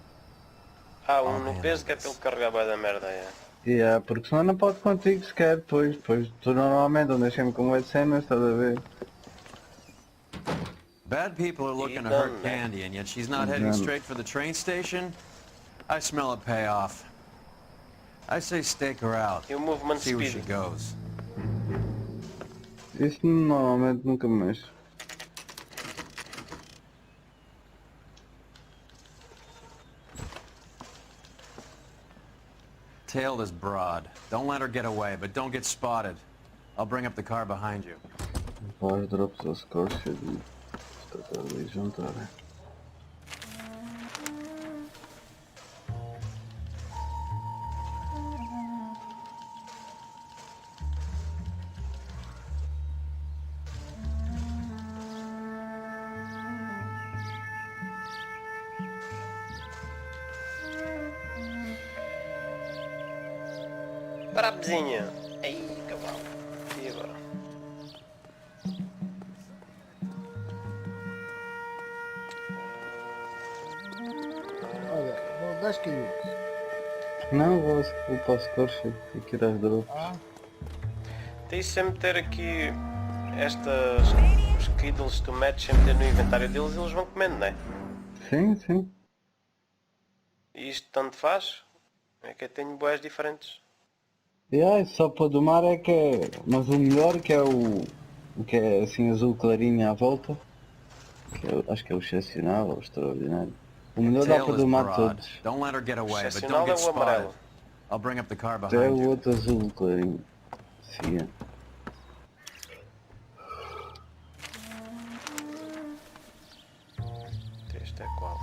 No peso que é para ele carregar bué da merda, é. Porque senão não pode contigo sequer, pois tu normalmente andas sempre com o de cenas, estás a ver? Bad people are looking to hurt Candy, and yet she's not heading straight for the train station? I smell a payoff. I say stake her out. E o movement See where she speed? goes. Isso normalmente nunca mexo. Tail this broad. Don't let her get away, but don't get spotted. I'll bring up the car behind you. Vários drops ao score, cheio de... Está ali juntar. Brabezinha. Ei, cavalo. E agora? Olha, vou dar caiu. Não, vou para o score, cheio. Tem que ir às drops. Tem sempre ter aqui estas... Os Kiddles que tu metes sempre ter no inventário deles e eles vão comendo, não é? Sim, sim. E isto tanto faz? É que eu tenho boés diferentes. Só para domar é que é... Mas o melhor que é o que é assim azul clarinho à volta. Que acho que é o excepcional ou o extraordinário. O melhor dá Tail para this domar broad. todos. Don't let her get away, but Excepcional don't é get o spotted. amarelo. I'll bring up the car É behind o you. outro azul clarinho. Sim. Este é qual?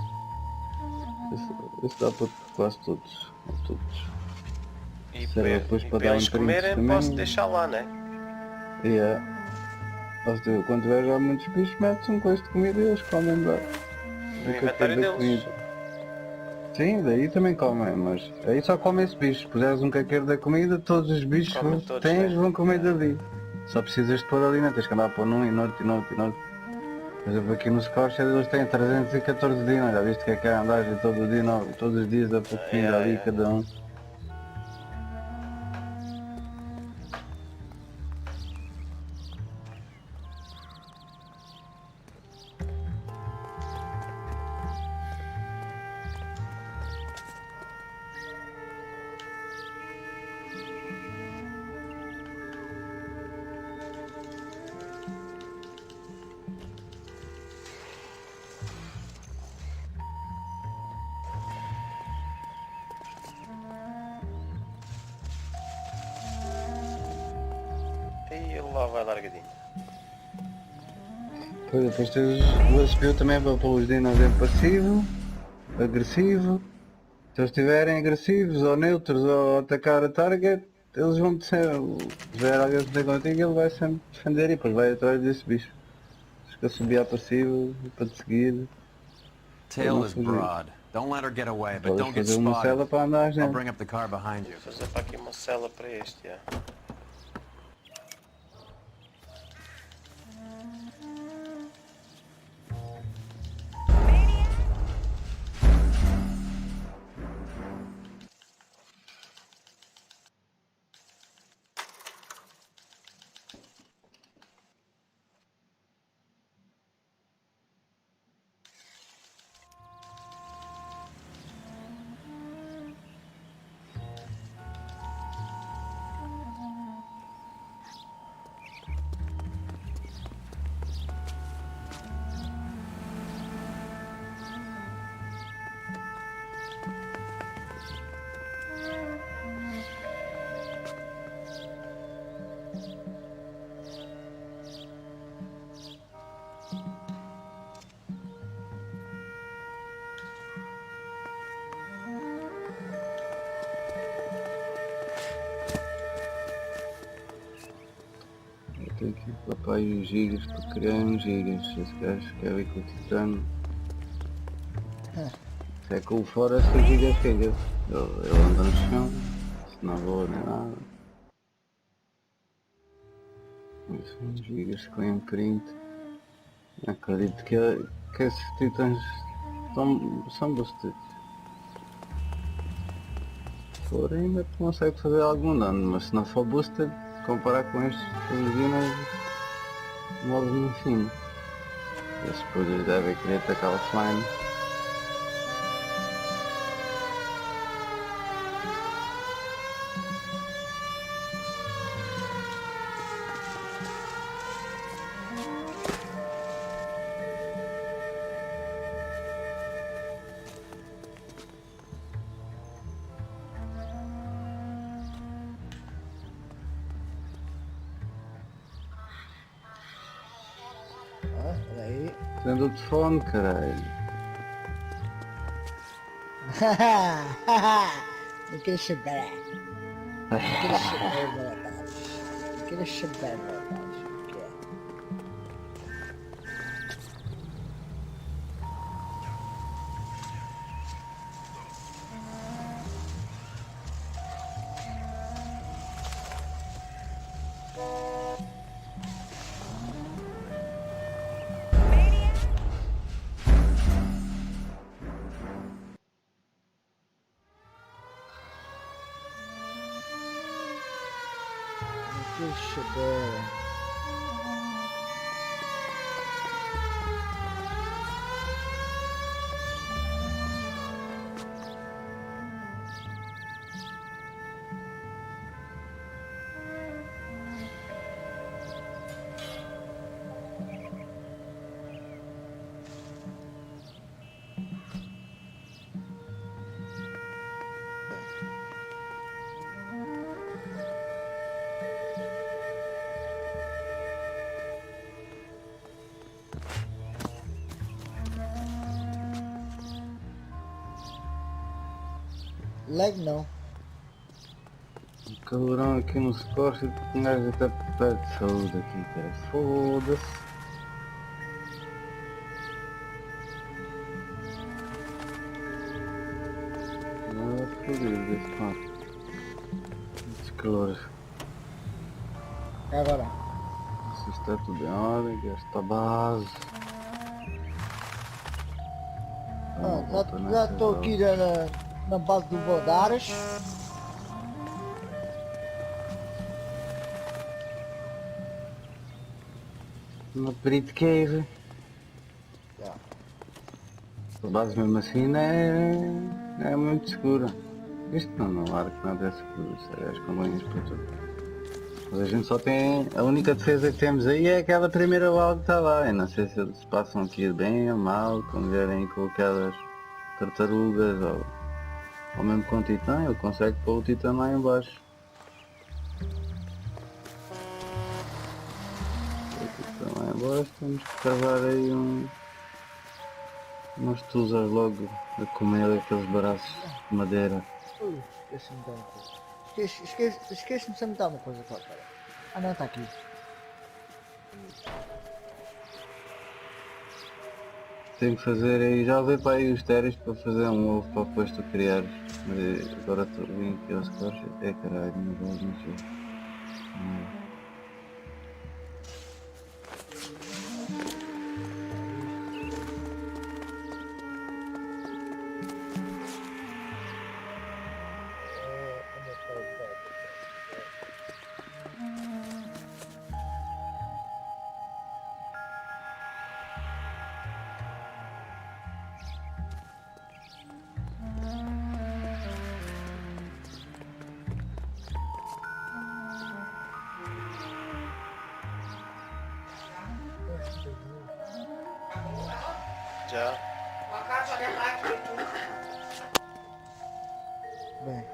Esse dá para quase todos. Todos. E Serve depois para dar eles comerem também. posso deixar lá, né? Quando tiver já muitos bichos, metes um coisa de comida e eles comem bem. No inventário deles. Sim, daí também comem, mas aí só come esse bicho. Se puseres um caqueiro da comida, todos os bichos Comem que todos, tens né? vão comer dali. Só precisas de pôr ali, não tens que andar a pôr num e noutro. Por exemplo, aqui no Scorcher eles têm 314 dias, já viste que é andar todo dia, todos os dias a pôr comida ali, cada um. lá vai largadinho. Depois tens o SPU também para pôr os dinos em passivo, agressivo. Se eles estiverem agressivos ou neutros ou atacar a target, eles vão descer. Se vier alguém fazer contigo, ele vai sempre defender e depois vai atrás desse bicho. Fica a subir a passivo para te seguir. Tail is broad. Don't let her get away, but Podes don't get fazer uma spotted. cela para andar, I'll gente. bring up the car behind you. Vou fazer para aqui uma cela para este, já. Eu tenho aqui papai os gigas para criar uns gigas. Esse gajo quer ir com o titano. Se é com o fora, se gigas chega. Ele anda no chão, se não vou nem nada. Isso, uns gigas com imprint. Acredito que esses titãs são boosted. Se for ainda consegue fazer algum dano, mas se não for boosted, comparar com estes dinos, modos no fim. Esses poderes devem querer atacar offline. Peraí. Tendo o telefone, caralho. Não quero saber. Não quero saber, verdade. Não quero saber, verdade. Deixa eu ver. Lag não. O calorão aqui no suporte porque um gajo até perde saúde aqui, cara. Foda-se. Nada fodido desse lado. Esses calores. Agora. Se está tudo em ordem, que esta base. Já estou aqui na base do Valdares. Uma Perito Cave. A base mesmo assim não é muito segura. Isto não arco nada é seguro, isso é as companhias para tudo. Mas a gente só tem, a única defesa que temos aí é aquela primeira bala que está lá. Eu não sei se eles passam aqui bem ou mal, quando vierem com aquelas tartarugas ou mesmo com o titã, ele consegue pôr o titã lá em baixo. agora temos que cavar aí umas tuzas logo a comer aqueles braços de madeira. Esqueci-me de uma coisa. Esqueci-me sempre de uma coisa, pera. Ah não, está aqui. Tenho que fazer aí, já levei para aí os téreis para fazer um ovo para depois tu criares. Mas agora estou bem aqui aos cores. É caralho, não vou mexer. Já. Bem.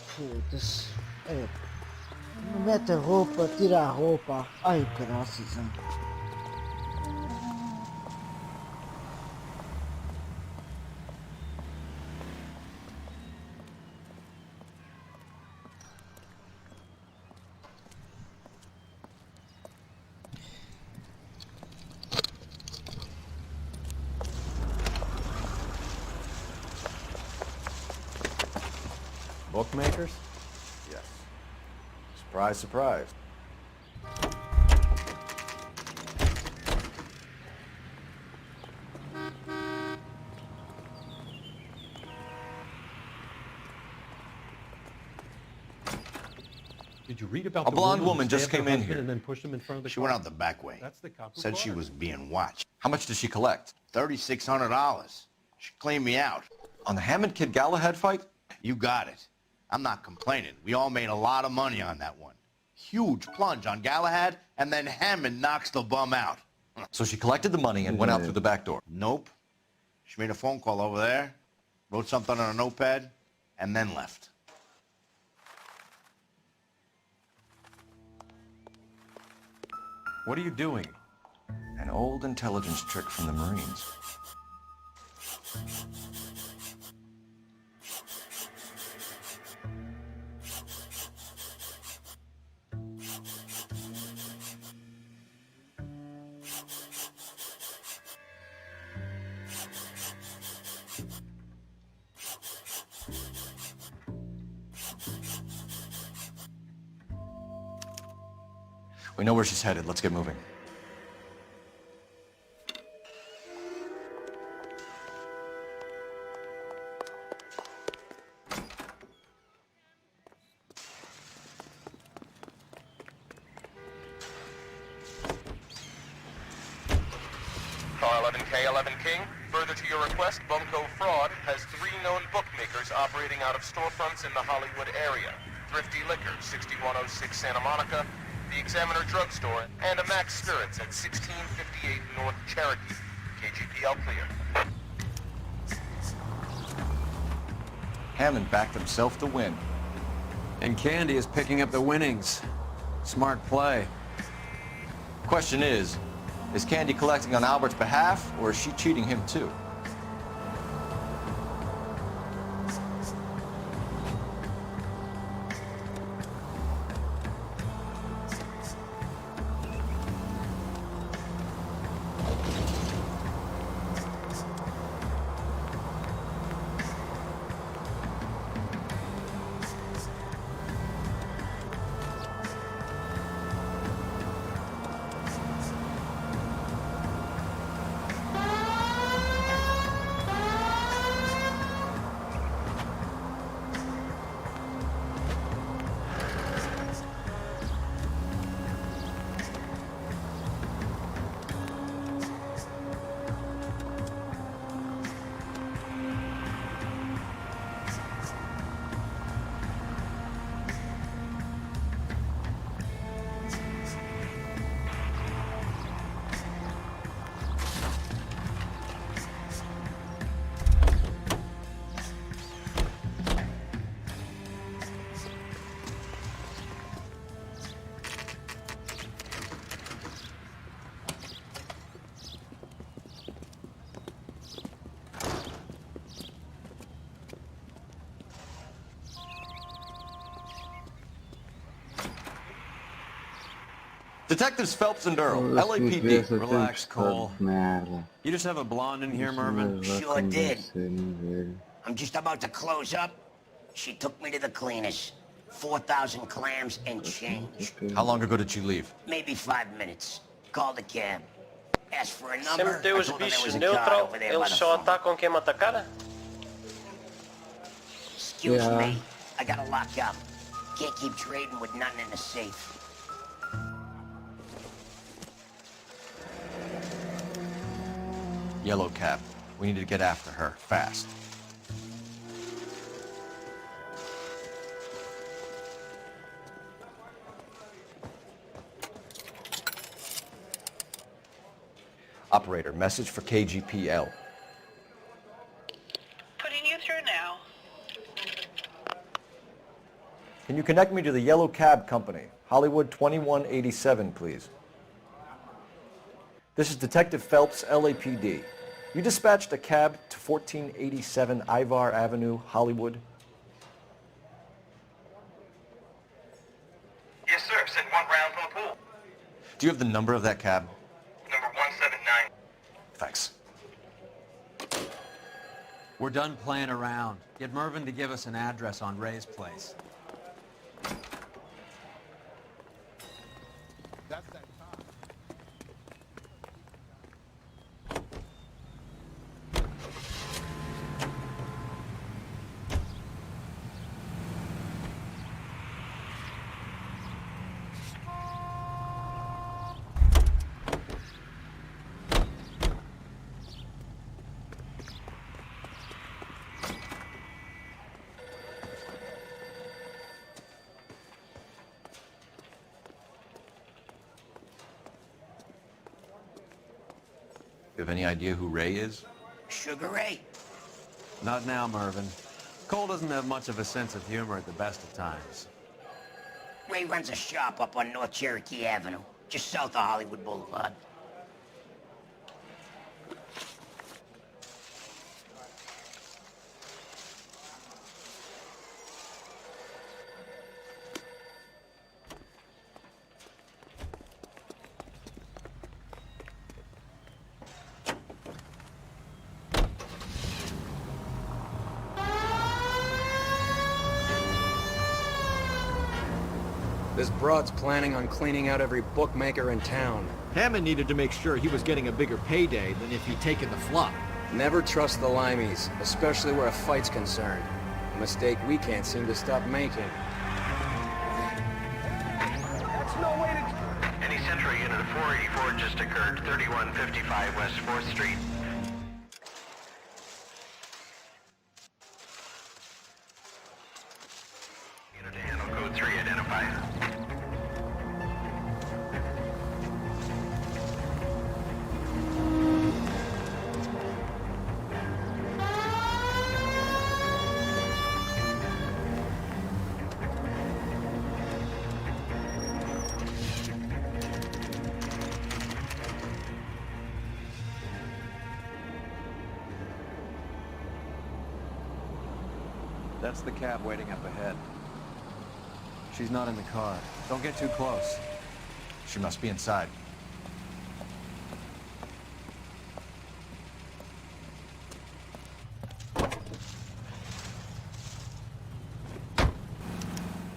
Foda-se. É. Mete a roupa, tira a roupa. Ai, graças a Bookmakers? Yes. Surprise, surprise. Did you read about A the blonde woman who woman just stabbed her came in husband here. and then pushed him in front of the She car? went out the back way. That's the cop who Said brought she her. was being watched. How much did she collect? $3,600. She cleaned me out. On the Hammond Kid Galahad fight? You got it. I'm not complaining. We all made a lot of money on that one. Huge plunge on Galahad, and then Hammond knocks the bum out. So she collected the money and went out through the back door. Nope. She made a phone call over there, wrote something on a notepad, and then left. What are you doing? An old intelligence trick from the Marines. We know where she's headed. Let's get moving. Car 11K, 11 King. Further to your request, Bumco Fraud has 3 known bookmakers operating out of storefronts in the Hollywood area. Thrifty Liquor, 6106 Santa Monica, the Examiner Drugstore, and a Max Spirits at 1658 North Cherokee. KGPL clear. Hammond backed himself to win. And Candy is picking up the winnings. Smart play. Question is Candy collecting on Albert's behalf, or is she cheating him too? Detectives Phelps and Earl, LAPD. Relax, Cole. You just have a blonde in here, Mervyn? Sure did. I'm just about to close up. She took me to the cleaners. 4,000 clams and change. How long ago did she leave? Maybe 5 minutes. Called a cab. Asked for a number. Sempre tem I os told her there bichos was a car neutral, over there by eles the só phone. atacam quem mata a cara? Excuse me. I gotta lock up. Can't keep trading with nothing in the safe. Yellow cab. We need to get after her, fast. Operator, message for KGPL. Putting you through now. Can you connect me to the Yellow Cab Company, Hollywood 2187, please? This is Detective Phelps, LAPD. You dispatched a cab to 1487 Ivar Avenue, Hollywood? Yes, sir. Send one round from the pool. Do you have the number of that cab? Number 179. Thanks. We're done playing around. Get Mervyn to give us an address on Ray's place. You have any idea who Ray is? Sugar Ray? Not now, Mervyn. Cole doesn't have much of a sense of humor at the best of times. Ray runs a shop up on North Cherokee Avenue, just south of Hollywood Boulevard. This broad's planning on cleaning out every bookmaker in town. Hammond needed to make sure he was getting a bigger payday than if he'd taken the flop. Never trust the limeys, especially where a fight's concerned. A mistake we can't seem to stop making. That's no way to... Any Central unit of 484 just occurred, 3155 West 4th Street. Unit to handle code 3, identify. That's the cab waiting up ahead. She's not in the car. Don't get too close. She must be inside.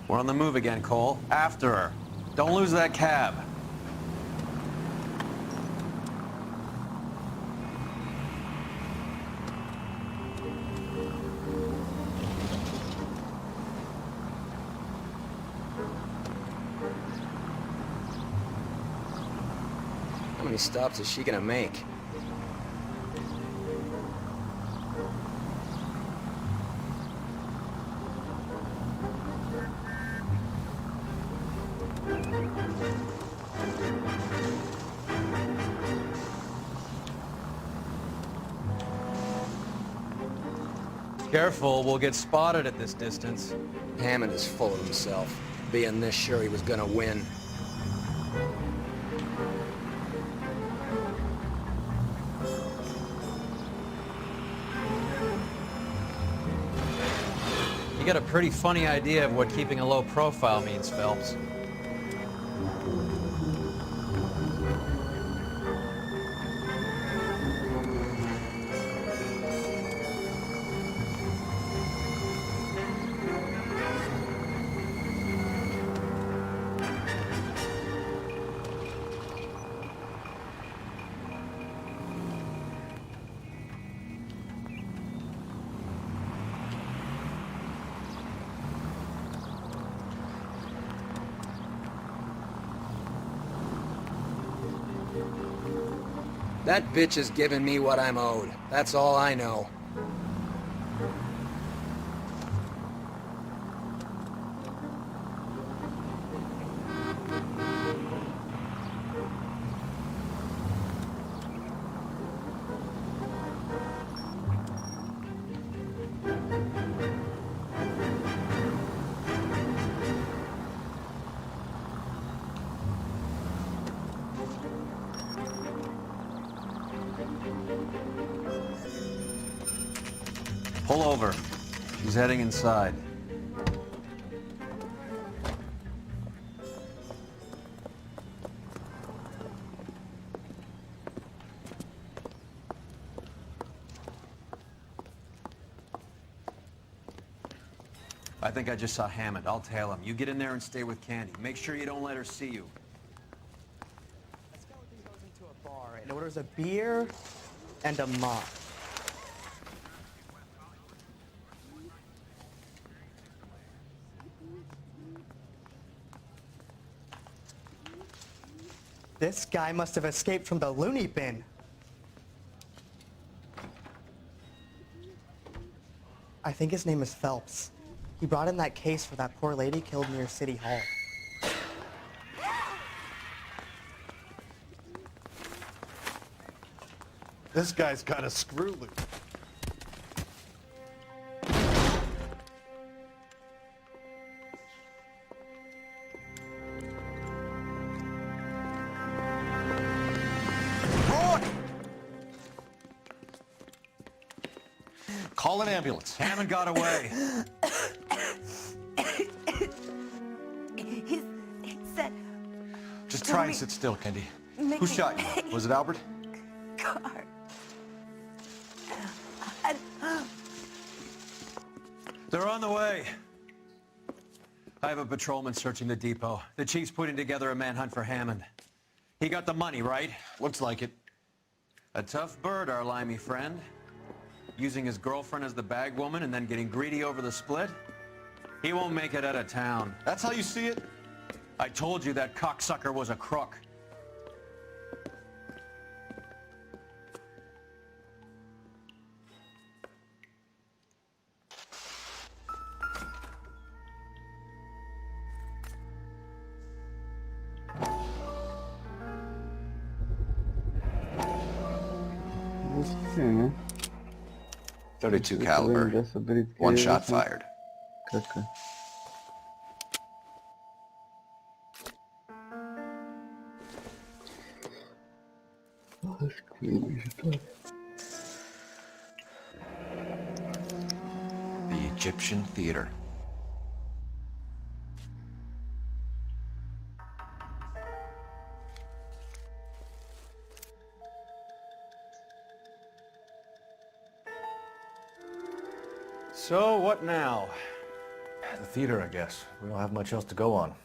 We're on the move again, Cole. After her. Don't lose that cab. How many stops is she gonna make? Careful, we'll get spotted at this distance. Hammond is full of himself, being this sure he was gonna win. You got a pretty funny idea of what keeping a low profile means, Phelps. That bitch has given me what I'm owed. That's all I know. Pull over. She's heading inside. I think I just saw Hammond. I'll tail him. You get in there and stay with Candy. Make sure you don't let her see you. Let's go with these goes into a bar and orders a beer and a mop. This guy must have escaped from the loony bin. I think his name is Phelps. He brought in that case for that poor lady killed near City Hall. This guy's got a screw loose. Call an ambulance. Hammond got away. He said... Just try and sit still, Kendi. Who shot you? Was it Albert? Car. They're on the way. I have a patrolman searching the depot. The chief's putting together a manhunt for Hammond. He got the money, right? Looks like it. A tough bird, our limey friend. Using his girlfriend as the bag woman and then getting greedy over the split? He won't make it out of town. That's how you see it? I told you that cocksucker was a crook. Yeah. 32 caliber. One shot fired. Caca. The Egyptian Theater. So, what now? The theater, I guess. We don't have much else to go on.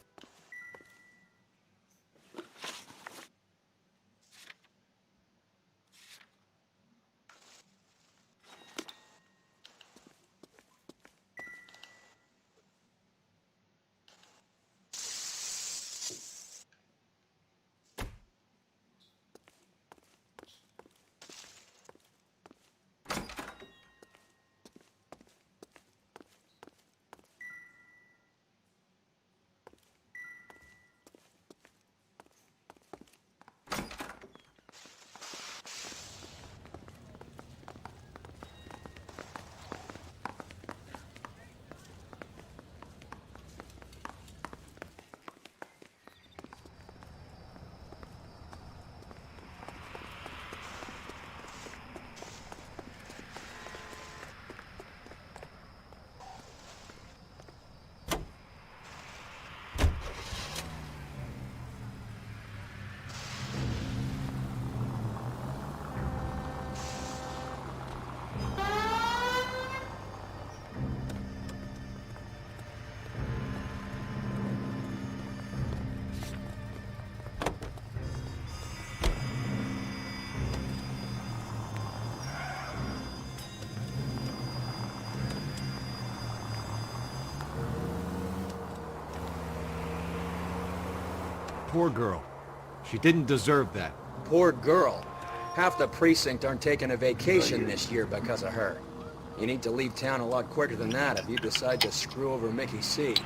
Poor girl. She didn't deserve that. Poor girl. Half the precinct aren't taking a vacation this year because of her. You need to leave town a lot quicker than that if you decide to screw over Mickey C.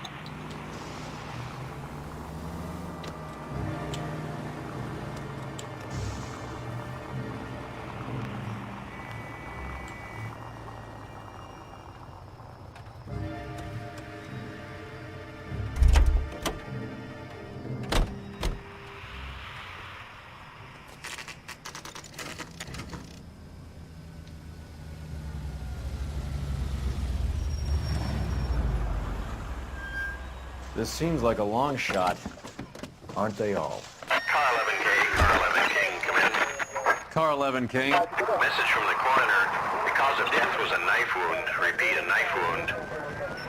This seems like a long shot. Aren't they all? Car 11K, Car 11 King, come in. Car 11 King. Message from the coroner. The cause of death was a knife wound. Repeat, a knife wound.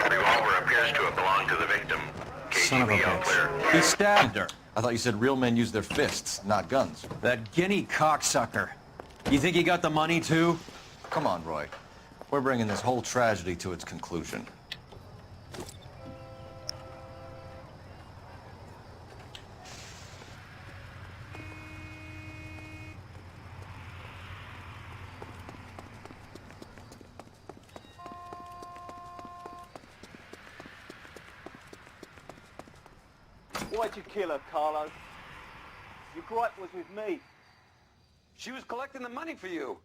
The revolver appears to have belonged to the victim. Son of a KGB all clear. bitch. He stabbed her. I thought you said real men use their fists, not guns. That guinea cocksucker. You think he got the money too? Come on, Roy. We're bringing this whole tragedy to its conclusion. Why'd you kill her, Carlo? Your gripe was with me. She was collecting the money for you.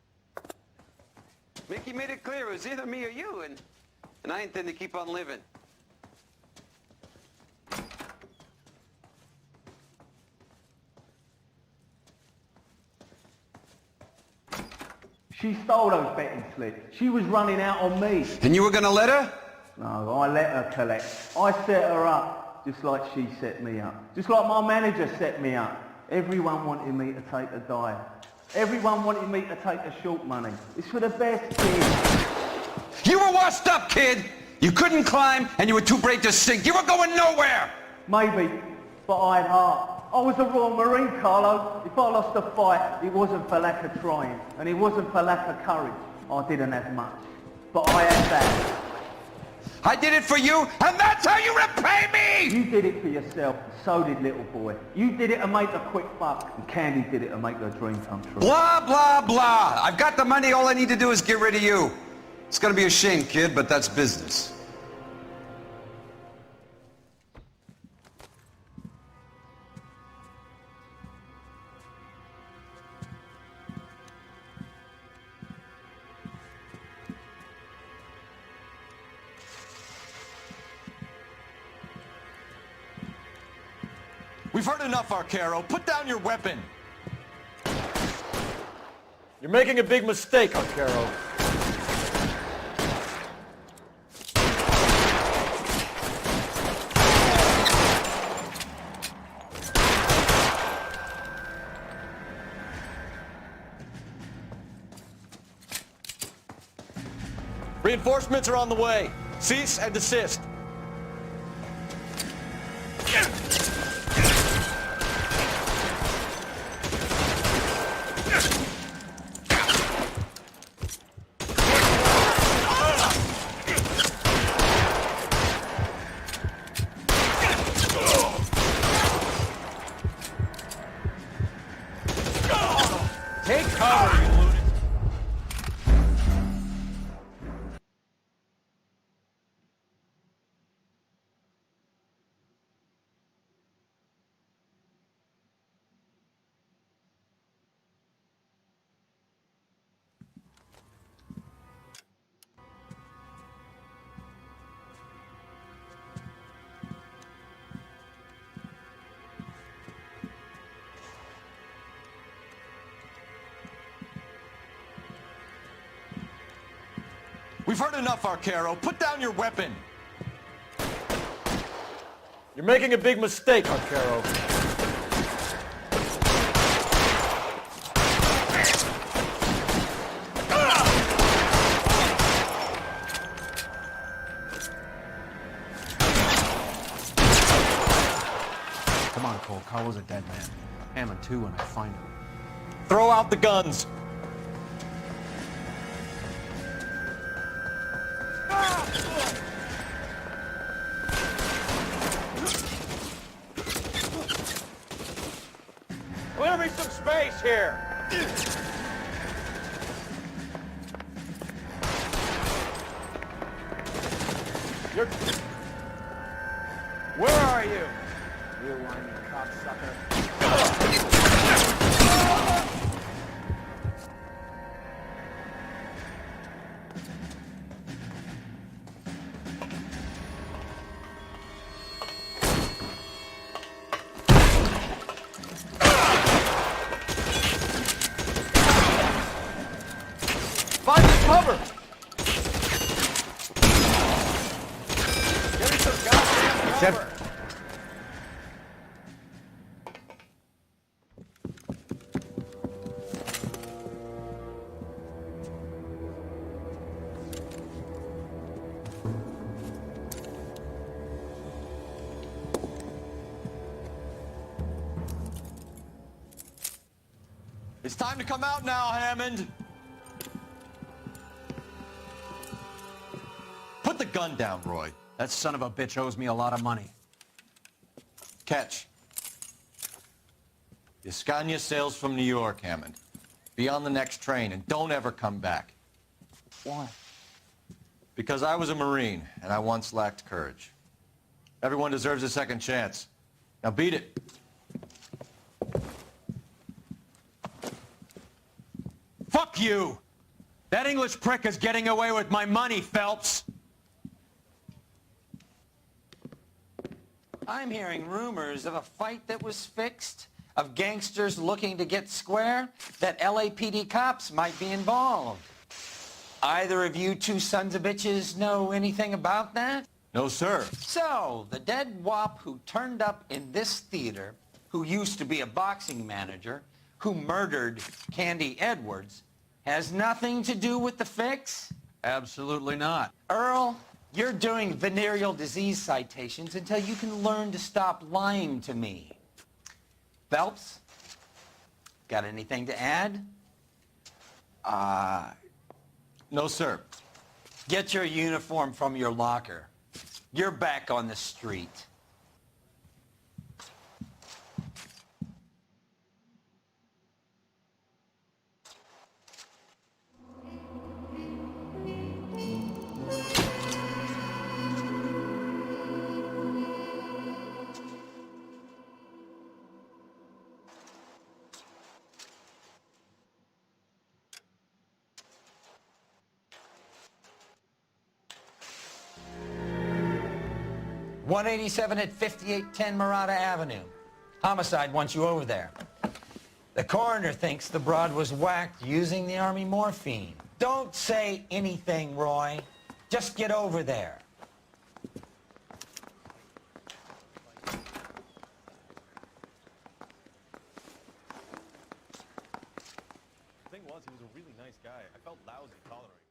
Mickey made it clear it was either me or you, and I intend to keep on living. She stole those betting slips. She was running out on me. And you were gonna let her? No, I let her collect. I set her up. Just like she set me up. Just like my manager set me up. Everyone wanted me to take a dive. Everyone wanted me to take the short money. It's for the best, kid. You were washed up, kid! You couldn't climb, and you were too brave to sink. You were going nowhere! Maybe, but I had heart. I was a Royal Marine, Carlo. If I lost a fight, it wasn't for lack of trying. And it wasn't for lack of courage. I didn't have much. But I had that. I did it for you, and that's how you repay me! You did it for yourself, and so did little boy. You did it to make a quick buck, and Candy did it to make her dream come true. Blah, blah, blah. I've got the money, all I need to do is get rid of you. It's gonna be a shame, kid, but that's business. We've heard enough, Arcaro. Put down your weapon. You're making a big mistake, Arcaro. Reinforcements are on the way. Cease and desist. Take cover, you lunatic! We've heard enough, Arcaro. Put down your weapon. You're making a big mistake, Arcaro. Come on, Cole. Carlo's a dead man. Hammond too when I find him. Throw out the guns. Clear me some space here! Where are you? You whiny cocksucker. Find the cover! Give me some goddamn cover! It's time to come out now, Hammond. Put the gun down, Roy. That son of a bitch owes me a lot of money. Catch. The Scania sails from New York, Hammond. Be on the next train and don't ever come back. Why? Because I was a Marine and I once lacked courage. Everyone deserves a second chance. Now beat it. Fuck you! That English prick is getting away with my money, Phelps! I'm hearing rumors of a fight that was fixed, of gangsters looking to get square, that LAPD cops might be involved. Either of you two sons of bitches know anything about that? No, sir. So, the dead wop who turned up in this theater, who used to be a boxing manager, who murdered Candy Edwards, has nothing to do with the fix? Absolutely not. Earl, you're doing venereal disease citations until you can learn to stop lying to me. Phelps, got anything to add? No, sir. Get your uniform from your locker. You're back on the street. .187 at 5810 Murata Avenue. Homicide wants you over there. The coroner thinks the broad was whacked using the Army morphine. Don't say anything, Roy. Just get over there. The thing was, he was a really nice guy. I felt lousy tolerating him.